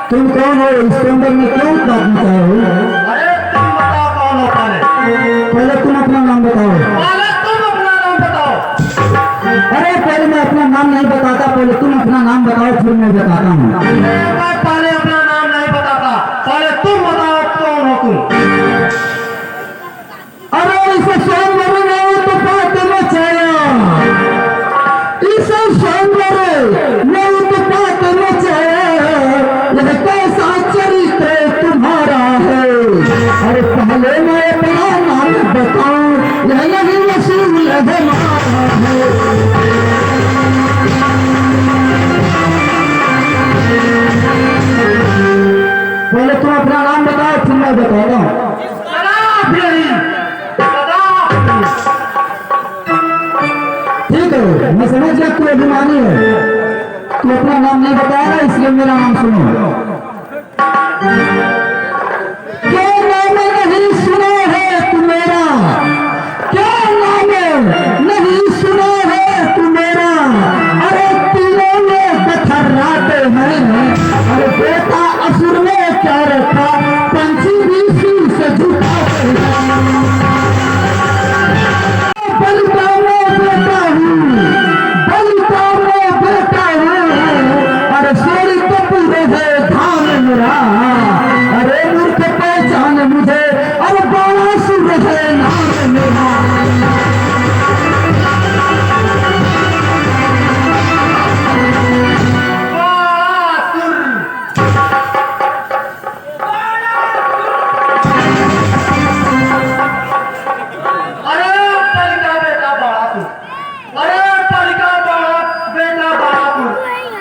तुम कौन हो? इसके अंदर में क्यों बात मचाए हो? अरे तुम बताओ कौन हो पाले? पहले तुम अपना नाम बताओ। पाले तुम अपना नाम बताओ। अरे पहले मैं अपना नाम नहीं बताता, पहले तुम अपना नाम बताओ, फिर मैं बताता हूँ। मैं पाले अपना नाम नहीं बताता, पाले तुम बताओ कौन हो तुम। अरे इसे सौंदर्य ने तो बात मचाया, इसे सौंदर्य ने तो बात मचाया, यह कैसा चरित्र तुम्हारा है? अरे पहले मैं अपना नाम बताऊं, यह नहीं वसूल हमारा है। पहले तुम अपना नाम बताओ, फिर मैं बताता हूँ। कदापि नहीं, कदापि नहीं। ठीक है, मैं समझ गया तू अभिमानी है, तू अपना नाम नहीं बताएगा, इसलिए मेरा नाम सुनो। क्या नाम नहीं सुना है तू मेरा? क्या नाम नहीं सुना है तू मेरा? अरे तीनों में बथर्राते हैं। अरे बेटा असुर में क्या रखा, पंछी भी सिर से झुकाते हैं। बलिता में बेटा हूँ, बलिता में बेटा हूँ। अरे शेर तो पूरे है धान मेरा। अरे मूर्ख पहचान मुझे, अरे बड़ा सुर है नाम मेरा। अरे पालिका बेटा बहादुर, अरे पालिका बेटा बहादुर,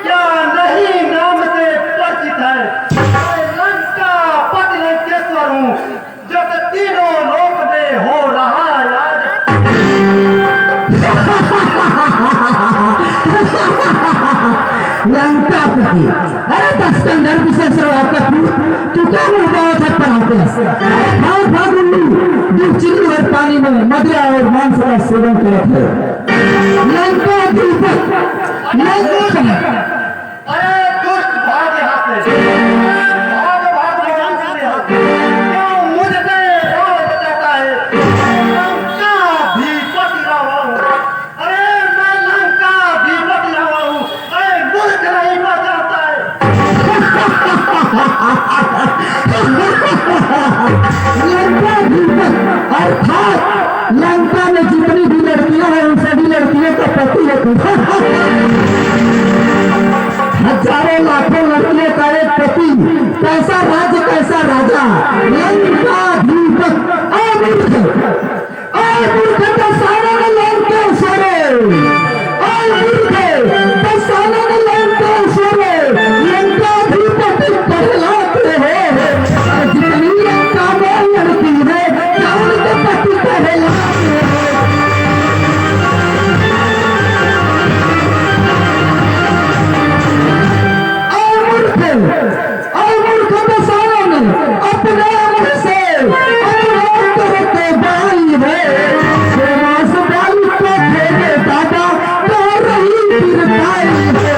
क्या नहीं नाम से परिचित है? मैं लंका पति लंकेश्वर हूँ, जो कि तीनों लोक में हो रहा याद। लंकापति, अरे दस्कंदर विशेषर आपका तू क्या मुंह बहुत है पढ़ाते हैं? भाग भाग दूसरी और पानी में मदिरा और मांस का सेवन करते हैं। लंका दीपक, लंका अरे दुष्ट भाग यहाँ से, भाग भाग यहाँ से, क्यों मुझसे और बचाता है? लंका धीपति रावण हूँ, अरे मैं लंका धीपति रावण हूँ, अरे मूर्ख नहीं बचाता है। लंका दीपक अर्थात लंका में जितनी भी लड़कियां हैं कैसा राज्य कैसा राजा लंकाधीपक मूर्ख दसाना ने लंकेश्वरे दसाना ने लंकेश्वरे लंकाधीपक कहलाते हो जितनी लंका में लड़की है क्या उनके पति कहलाते अपने मुंह से करते बाई है सेवास बाई को खेले दादा कह रही फिर भाई है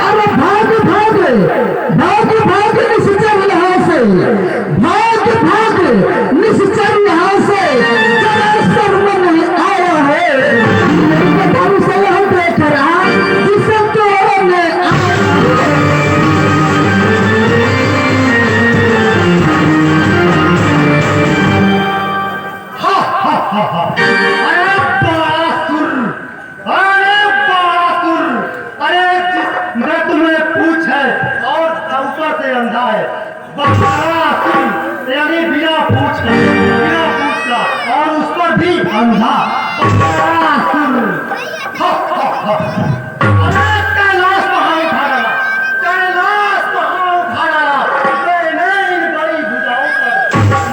अरे भाग भाग भाग भाग निश्चर यहाँ से भाग भाग निश्चर यहाँ से जरा शर्म नहीं आया है से यह देख रहा जिसे ने अरे बासुर, अरे मैं तुम्हें पूछ है और ऊपर से अंधा है बासुर यानी बिना पूछ का और उस पर भी अंधा बासुर। अरे कैलाश वहां उठा डाला मैंने इन बड़ी भुजाओं पर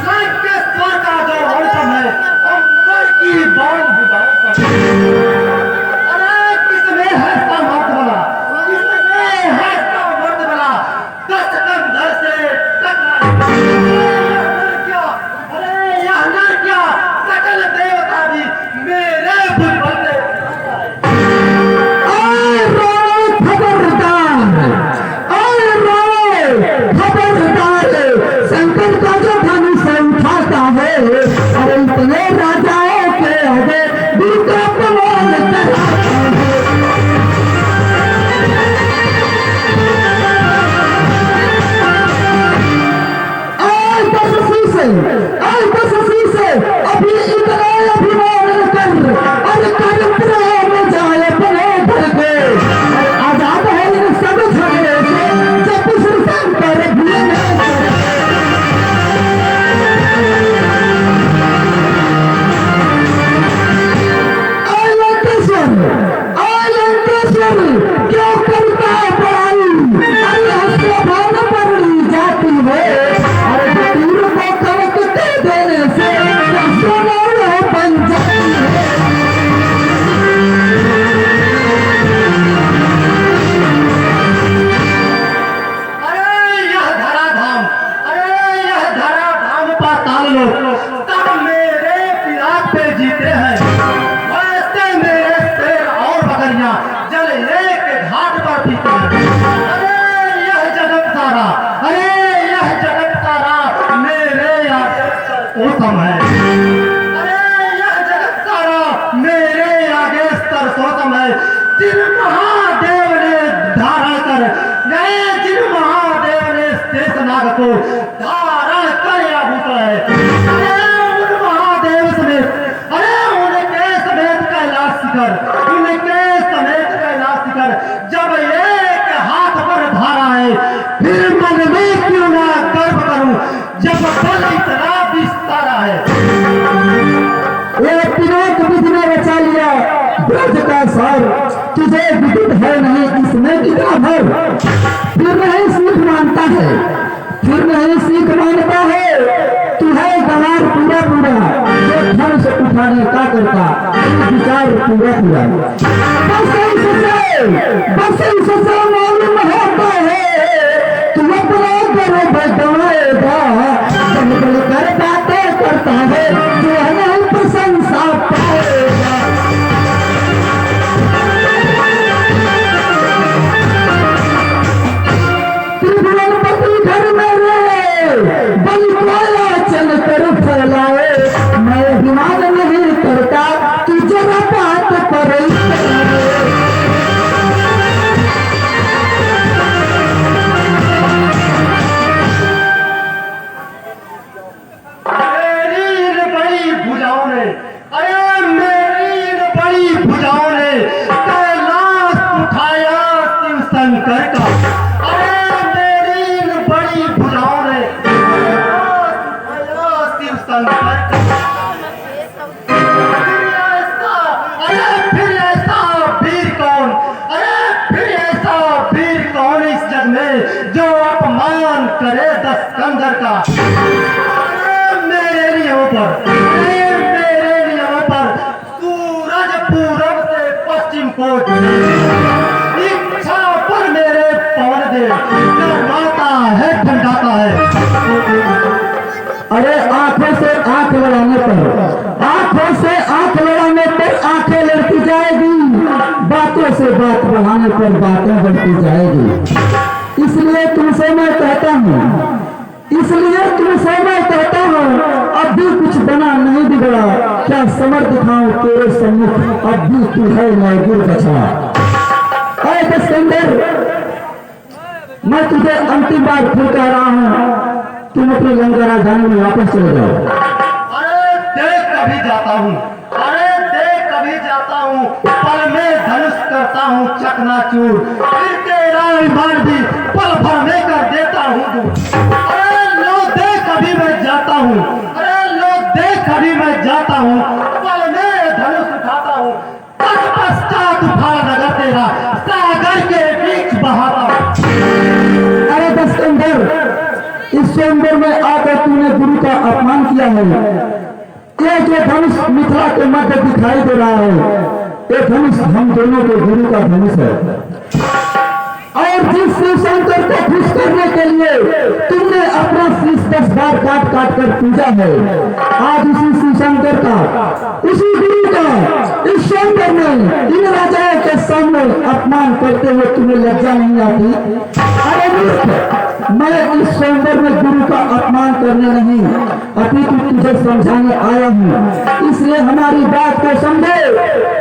लंकेश्वर का जो हौसम है अंबर की बाण भुजाओं पर। अरे किसमें है सामर्थ वाला किसमें है सामर्थ वाला 10 कंधर से क्या अरे यह नर क्या सकल देवता भी मेरे बुलबुल पे शंकर का जो धनुष उठाता है अरे इतने राजाओं के आगे दूसरा प्रमाण से अभी इतना अभिमान कर और कर में जाए अपने घर के आजाद है इन सब झगड़े से जब शंकर भी क्यों करता है पढ़ाई अरे हंसो भान पढ़ी जाती है अरे तीर को कवक दे देने से सोना बन जाती है। अरे यह धराधाम पाताल लोग तब मेरे पिराग पे जीते हैं वैसे मेरे शेर और बकरियां जल एक घाट पर पीते हैं। अरे यह जगत सारा मेरे उत्तम है अरे यह जगत सारा मेरे आगे सरसोतम है जिन महादेव ने धारण कर जिन महादेव ने शेषनाग को धारण कर आभूत है अरे उन महादेव समेत अरे उनके समेत कैलाश शिखर जब एक हाथ पर धारा है फिर मन में क्यों ना गर्व करूं जब बल इतना विस्तारा है। एक पिनाक बिजने बचा लिया ब्रज का सार तुझे विदित है नहीं इसमें कितना भर फिर नहीं सीख मानता है तू है गवार पूरा जो धन से उठाने का करता विचार पूरा बस इससे मालूम होता है तू अपना करो बदलाएगा कर बातें करता है जो है प्रशंसा पाएगा। त्रिभुवनपति घर में बलवाया चल कर फैलाए मैं विमान नहीं करता तू जरा बात पर से जो अपमान करे दस्कंदर का, मेरे नियमों पर सूरज पूरब से पश्चिम को इच्छा पर मेरे पवन दे, डरवाता है ठंडाता है। अरे आंखों से आंख लड़ाने पर, आंखों से आंख लड़ाने पर आंखें लड़ती जाएगी, बातों से बात बढ़ाने पर बातें बढ़ती जाएगी। इसलिए तुमसे मैं कहता हूँ, इसलिए तुमसे मैं कहता हूँ, अब भी कुछ बना नहीं बिगड़ा, क्या समर दिखाऊं तेरे सम्मुख, अब भी तू है नागुर बछड़ा। ऐ दस्कंदर, मैं तुझे अंतिम बार फिर कह रहा हूँ, तुम अपनी लंका राजधानी में वापस चले जाओ। अरे देख कभी जाता हूँ, अरे देख कभी जाता हूँ, पल में धनुष करता हूँ चकनाचूर, फिर तेरा ईमान भी पल भर में कर देता हूँ दूर। अरे लो देख कभी मैं जाता हूँ, अरे लो देख कभी मैं जाता हूँ, पल में धनुष उठाता हूँ, तत्पश्चात उठा नगर तेरा सागर के बीच बहाता हूँ। अरे दस्कंदर, इस स्वयंवर में आकर तूने गुरु का अपमान किया है। ये जो धनुष मिथिला के मध्य दिखाई दे रहा है, ये धनुष हम दोनों के गुरु का धनुष है। और जिस शिव शंकर को खुश करने के लिए तुमने अपना शीश 10 बार काट काट कर पूजा है, आज उसी शिव शंकर का, उसी गुरु का इस शंकर ने इन राजाओं के सामने अपमान करते हुए तुम्हें लज्जा नहीं आती? अरे मूर्ख, मैं इस स्वयंवर में गुरु का अपमान करने नहीं, अपितु तुझे समझाने आया हूँ। इसलिए हमारी बात को समझे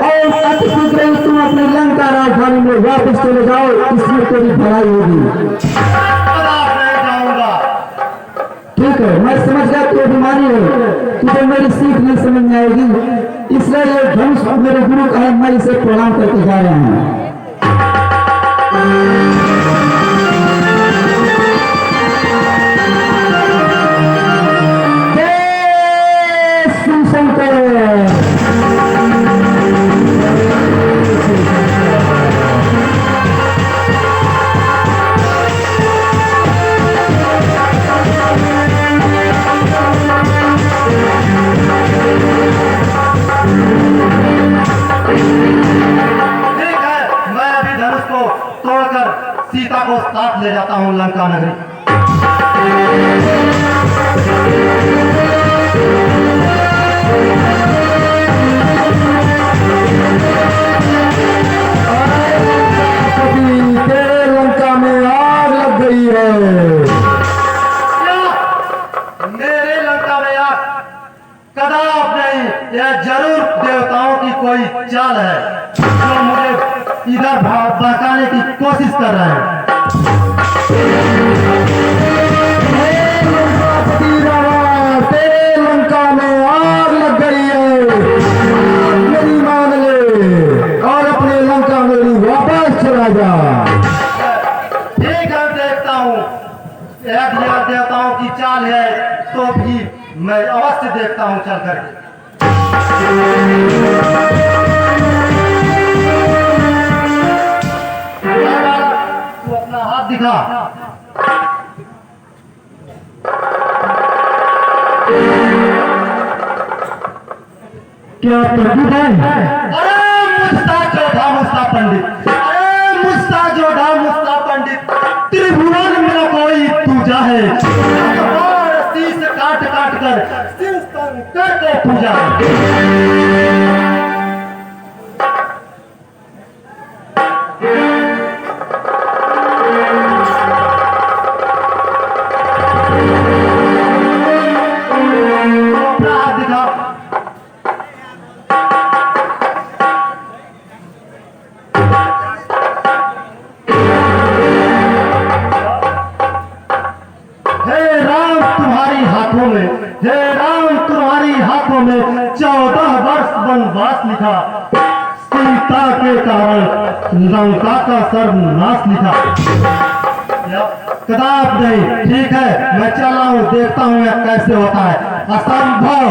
और अति शीघ्र ही तुम अपनी लंका राजधानी में वापस चले जाओ, इसमें तेरी भलाई होगी। ठीक है, मैं समझ गया तू बीमारी है, तुझे मेरी सीख नहीं समझ में आएगी, इसलिए ये धनुष मेरे गुरु का है, मैं इसे प्रणाम करके जा रहा हूँ। सीता को साथ ले जाता हूँ लंका नगरी। तेरे लंका में आग लग गई है। मेरे लंका में आग कदाप नहीं, यह जरूर देवताओं की कोई चाल है जो मुझे इधर भड़काने की कोशिश कर रहे हैं। तेरे लंका में आग लग गई है, मेरी मान ले और अपने लंका में वापस चला जा। ठीक है, देखता हूँ, यदि यह देवताओं की चाल है तो भी मैं अवश्य देखता हूँ चल कर। तू अपना हाथ दिखा। क्या प्रभु है? अरे मुस्ता जोधा मुस्ता पंडित, अरे मुस्ता जोधा मुस्ता पंडित, त्रिभुवन में कोई पूजा है, शीश काट काट कर शिव शंकर को पूजा में 14 वर्ष वनवास लिखा, सीता के कारण लंका का सर्वनाश लिखा। कदाप नहीं, ठीक है, मैं चला हूँ, देखता हूँ यह कैसे होता है। असंभव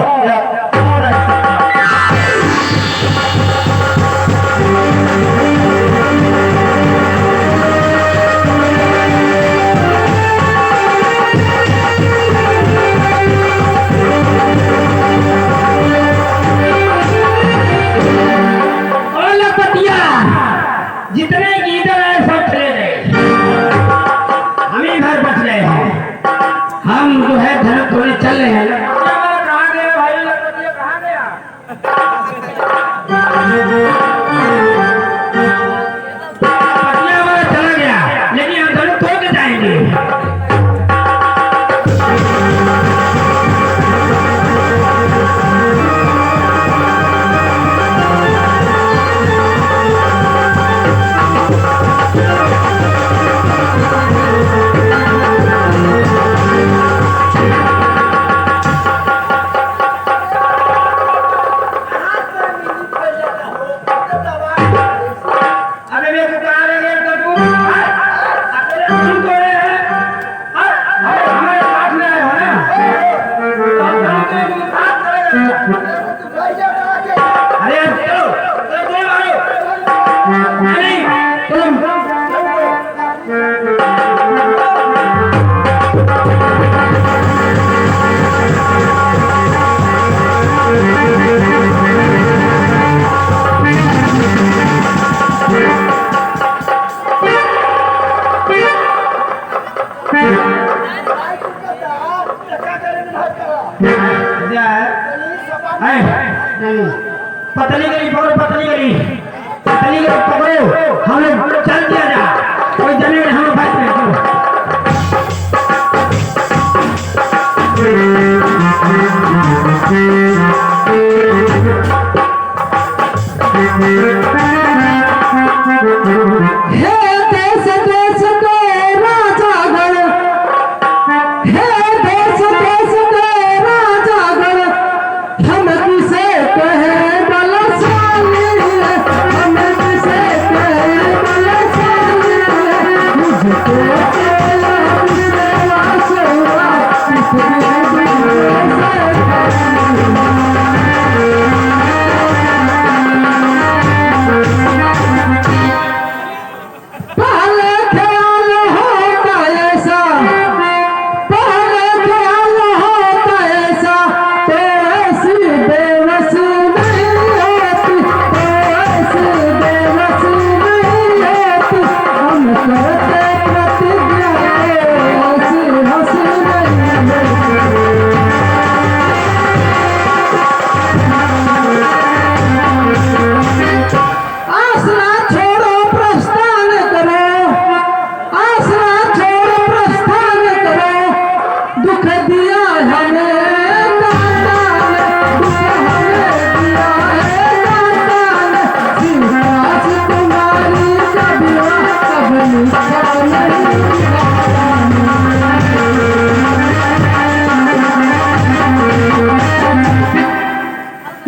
पतली गई पकड़ो, पतली गई पकड़ो, हम लोग चल दिया जा, कोई जने हम लोग बात नहीं। हे देश देश के राजा गण, हे देश देश के राजा गण, हम किसे कहे बलशाली, हम किसे कहे बलशाली, मुझको तेरा विश्वास हुआ, किसने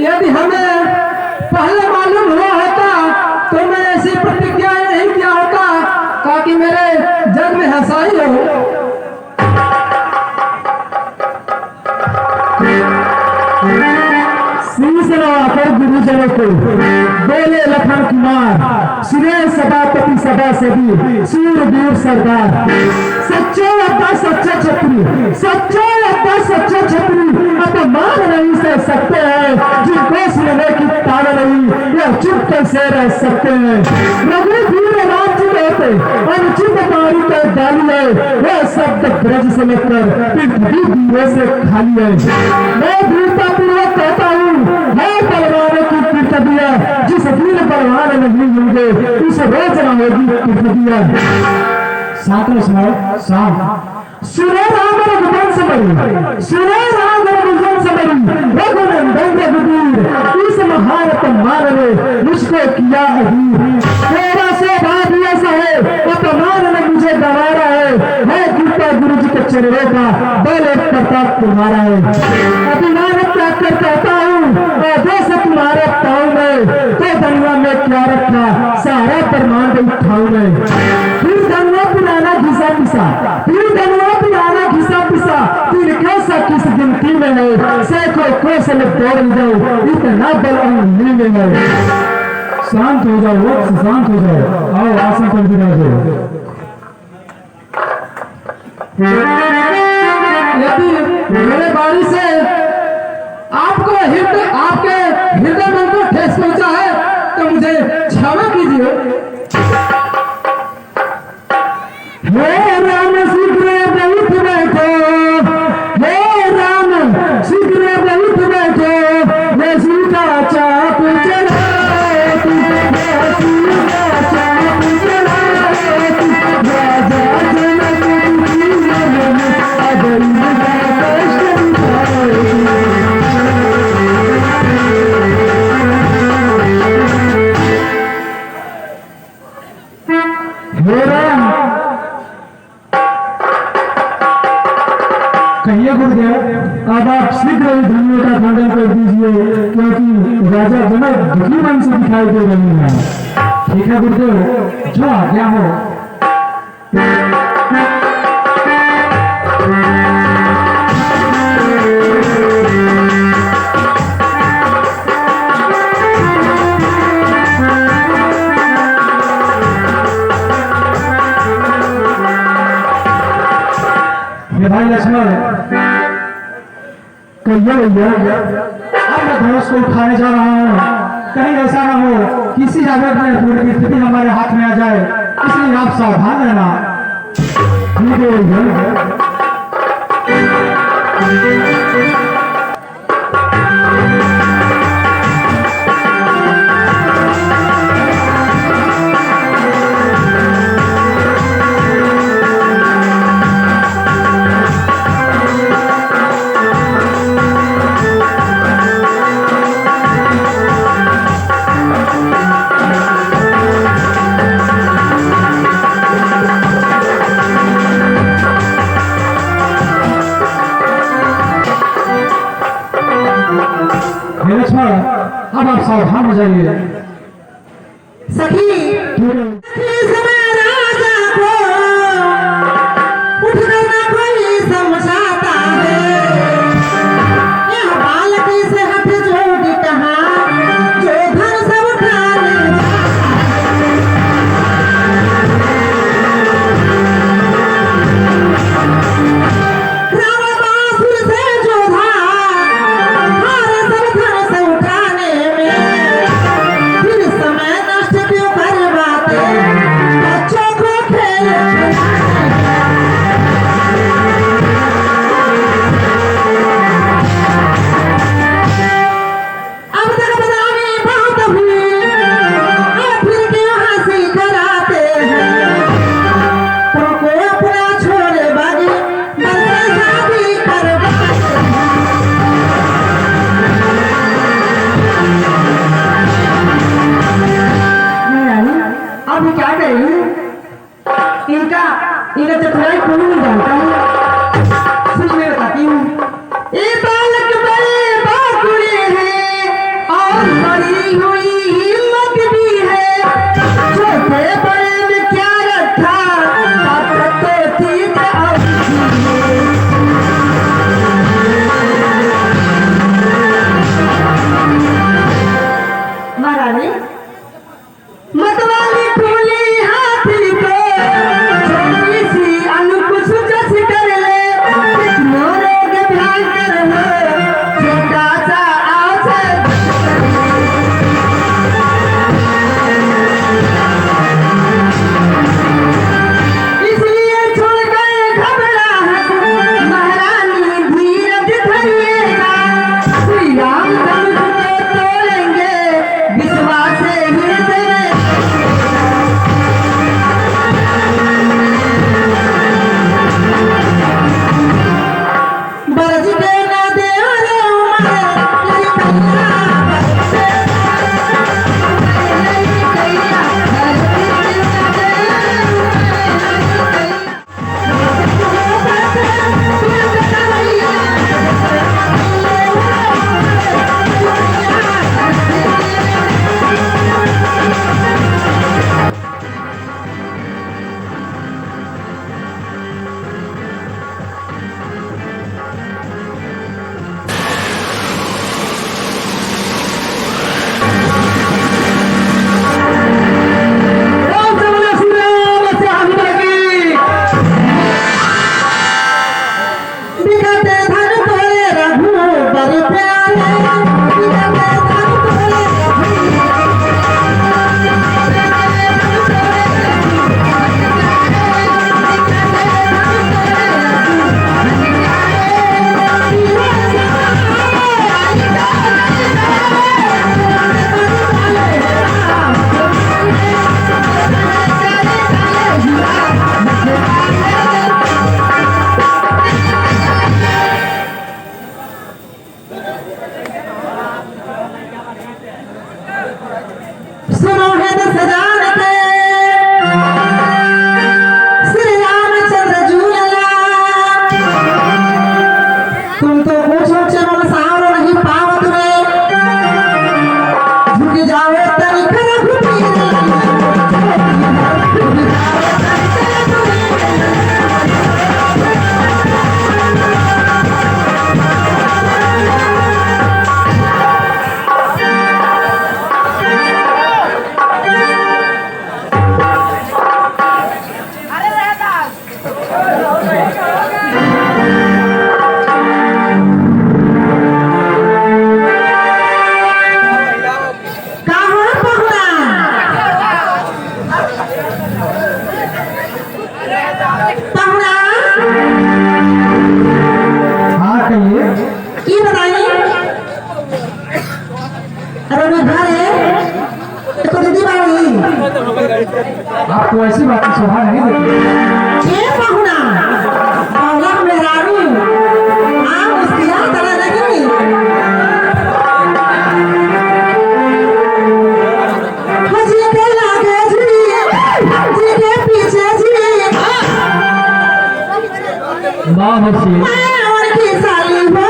यदि हमें पहले मालूम हुआ होता तो मैं ऐसी प्रतिज्ञा नहीं किया होता ताकि मेरे जग में हंसाई हो। गुरुजनों को बोले लखन कुमार, सुने सभापति सभा सभी सूरवीर सरदार, सच्चे अब्बा सच्चा छपरी, सच्चे अब्बा सच्चा छपरी, अब मान नहीं सह सकते हैं जिनको सुनने की ताल नहीं, यह चुप कैसे रह सकते हैं। रघुवीर राम जी रहते अनुचित मारी के डाली है, वह शब्द ब्रज से लेकर पृथ्वी दीवे से खाली है। मैं दृढ़ता पूर्वक कहता हूँ, बलवानों की पृथ्विया, जिस दिन बलवान नहीं होंगे उस रोज न होगी पृथ्विया। सातवें समय सुरे राम रघुवंश मरी, सुरे राम रघुवंश मरी, रघुनंदन रघुवीर, इस महारत मान ने मुझको किया अधीर। तेरा स्वभाव ऐसा है, अपमान ने मुझे गंवारा है कृपा गुरु जी के चरणों का बल एक प्रताप तुम्हारा है। अभिमान त्याग कर कहता हूँ, देश तुम्हारे पाँव में, तो धनवा में क्या रखा, सारा प्रमाण उठाऊ में। फिर धनवा पुराना घिसा पिसा, फिर धनवा पुराना घिसा पिसा, फिर कैसा किस गिनती में है, सैकड़ों कोसल दौड़ जाओ, इतना बल अंगुली में है। शांत हो जाओ, वक्त शांत हो जाओ, आओ आसन पर विराजो। यदि मेरे बारी से आपको आपके हृदय मन को ठेस पहुंचा है तो मुझे क्षमा कीजिए। हे राम शीघ्र बहुत बैठो, हे राम शीघ्र बहुत बैठो, मैं सीता चाप चढ़ाए, सीता चाप चढ़ाए, राजा जनक की अगली कहिए गुरुदेव, अब आप शीघ्र ही धन्यों का खंडन कर दीजिए, क्योंकि राजा जनक दुखी मन से दिखाई दे रहे हैं। ठीक है गुरुदेव, जो आज्ञा हो। भाई लक्ष्मण, कहिए भैया, अब मैं धनुष को उठाने जा रहा हूँ, कहीं ऐसा ना हो किसी जगह में पूरी स्थिति हमारे हाथ में आ जाए, इसलिए आप सावधान रहना। ठीक है हे लक्ष्मण, अब आप सावधान हो जाइए। सखी ठीक है। सखी समय राजा को उठने न कोई समझाता है, यह बालक से हट जोड़ी कहाँ, जो धन सब उठा ले रावण बांसुर से जोधा, हारे सब धन से उठाने में, फिर समय नष्ट क्यों करवा तो ऐसी बात की शोभा नहीं देती। ये पहुना औलक मेहरारू आप मुस्किया तरह लगी हजी के लागे जी के पीछे जी वाह बच्ची मैं और की साली हो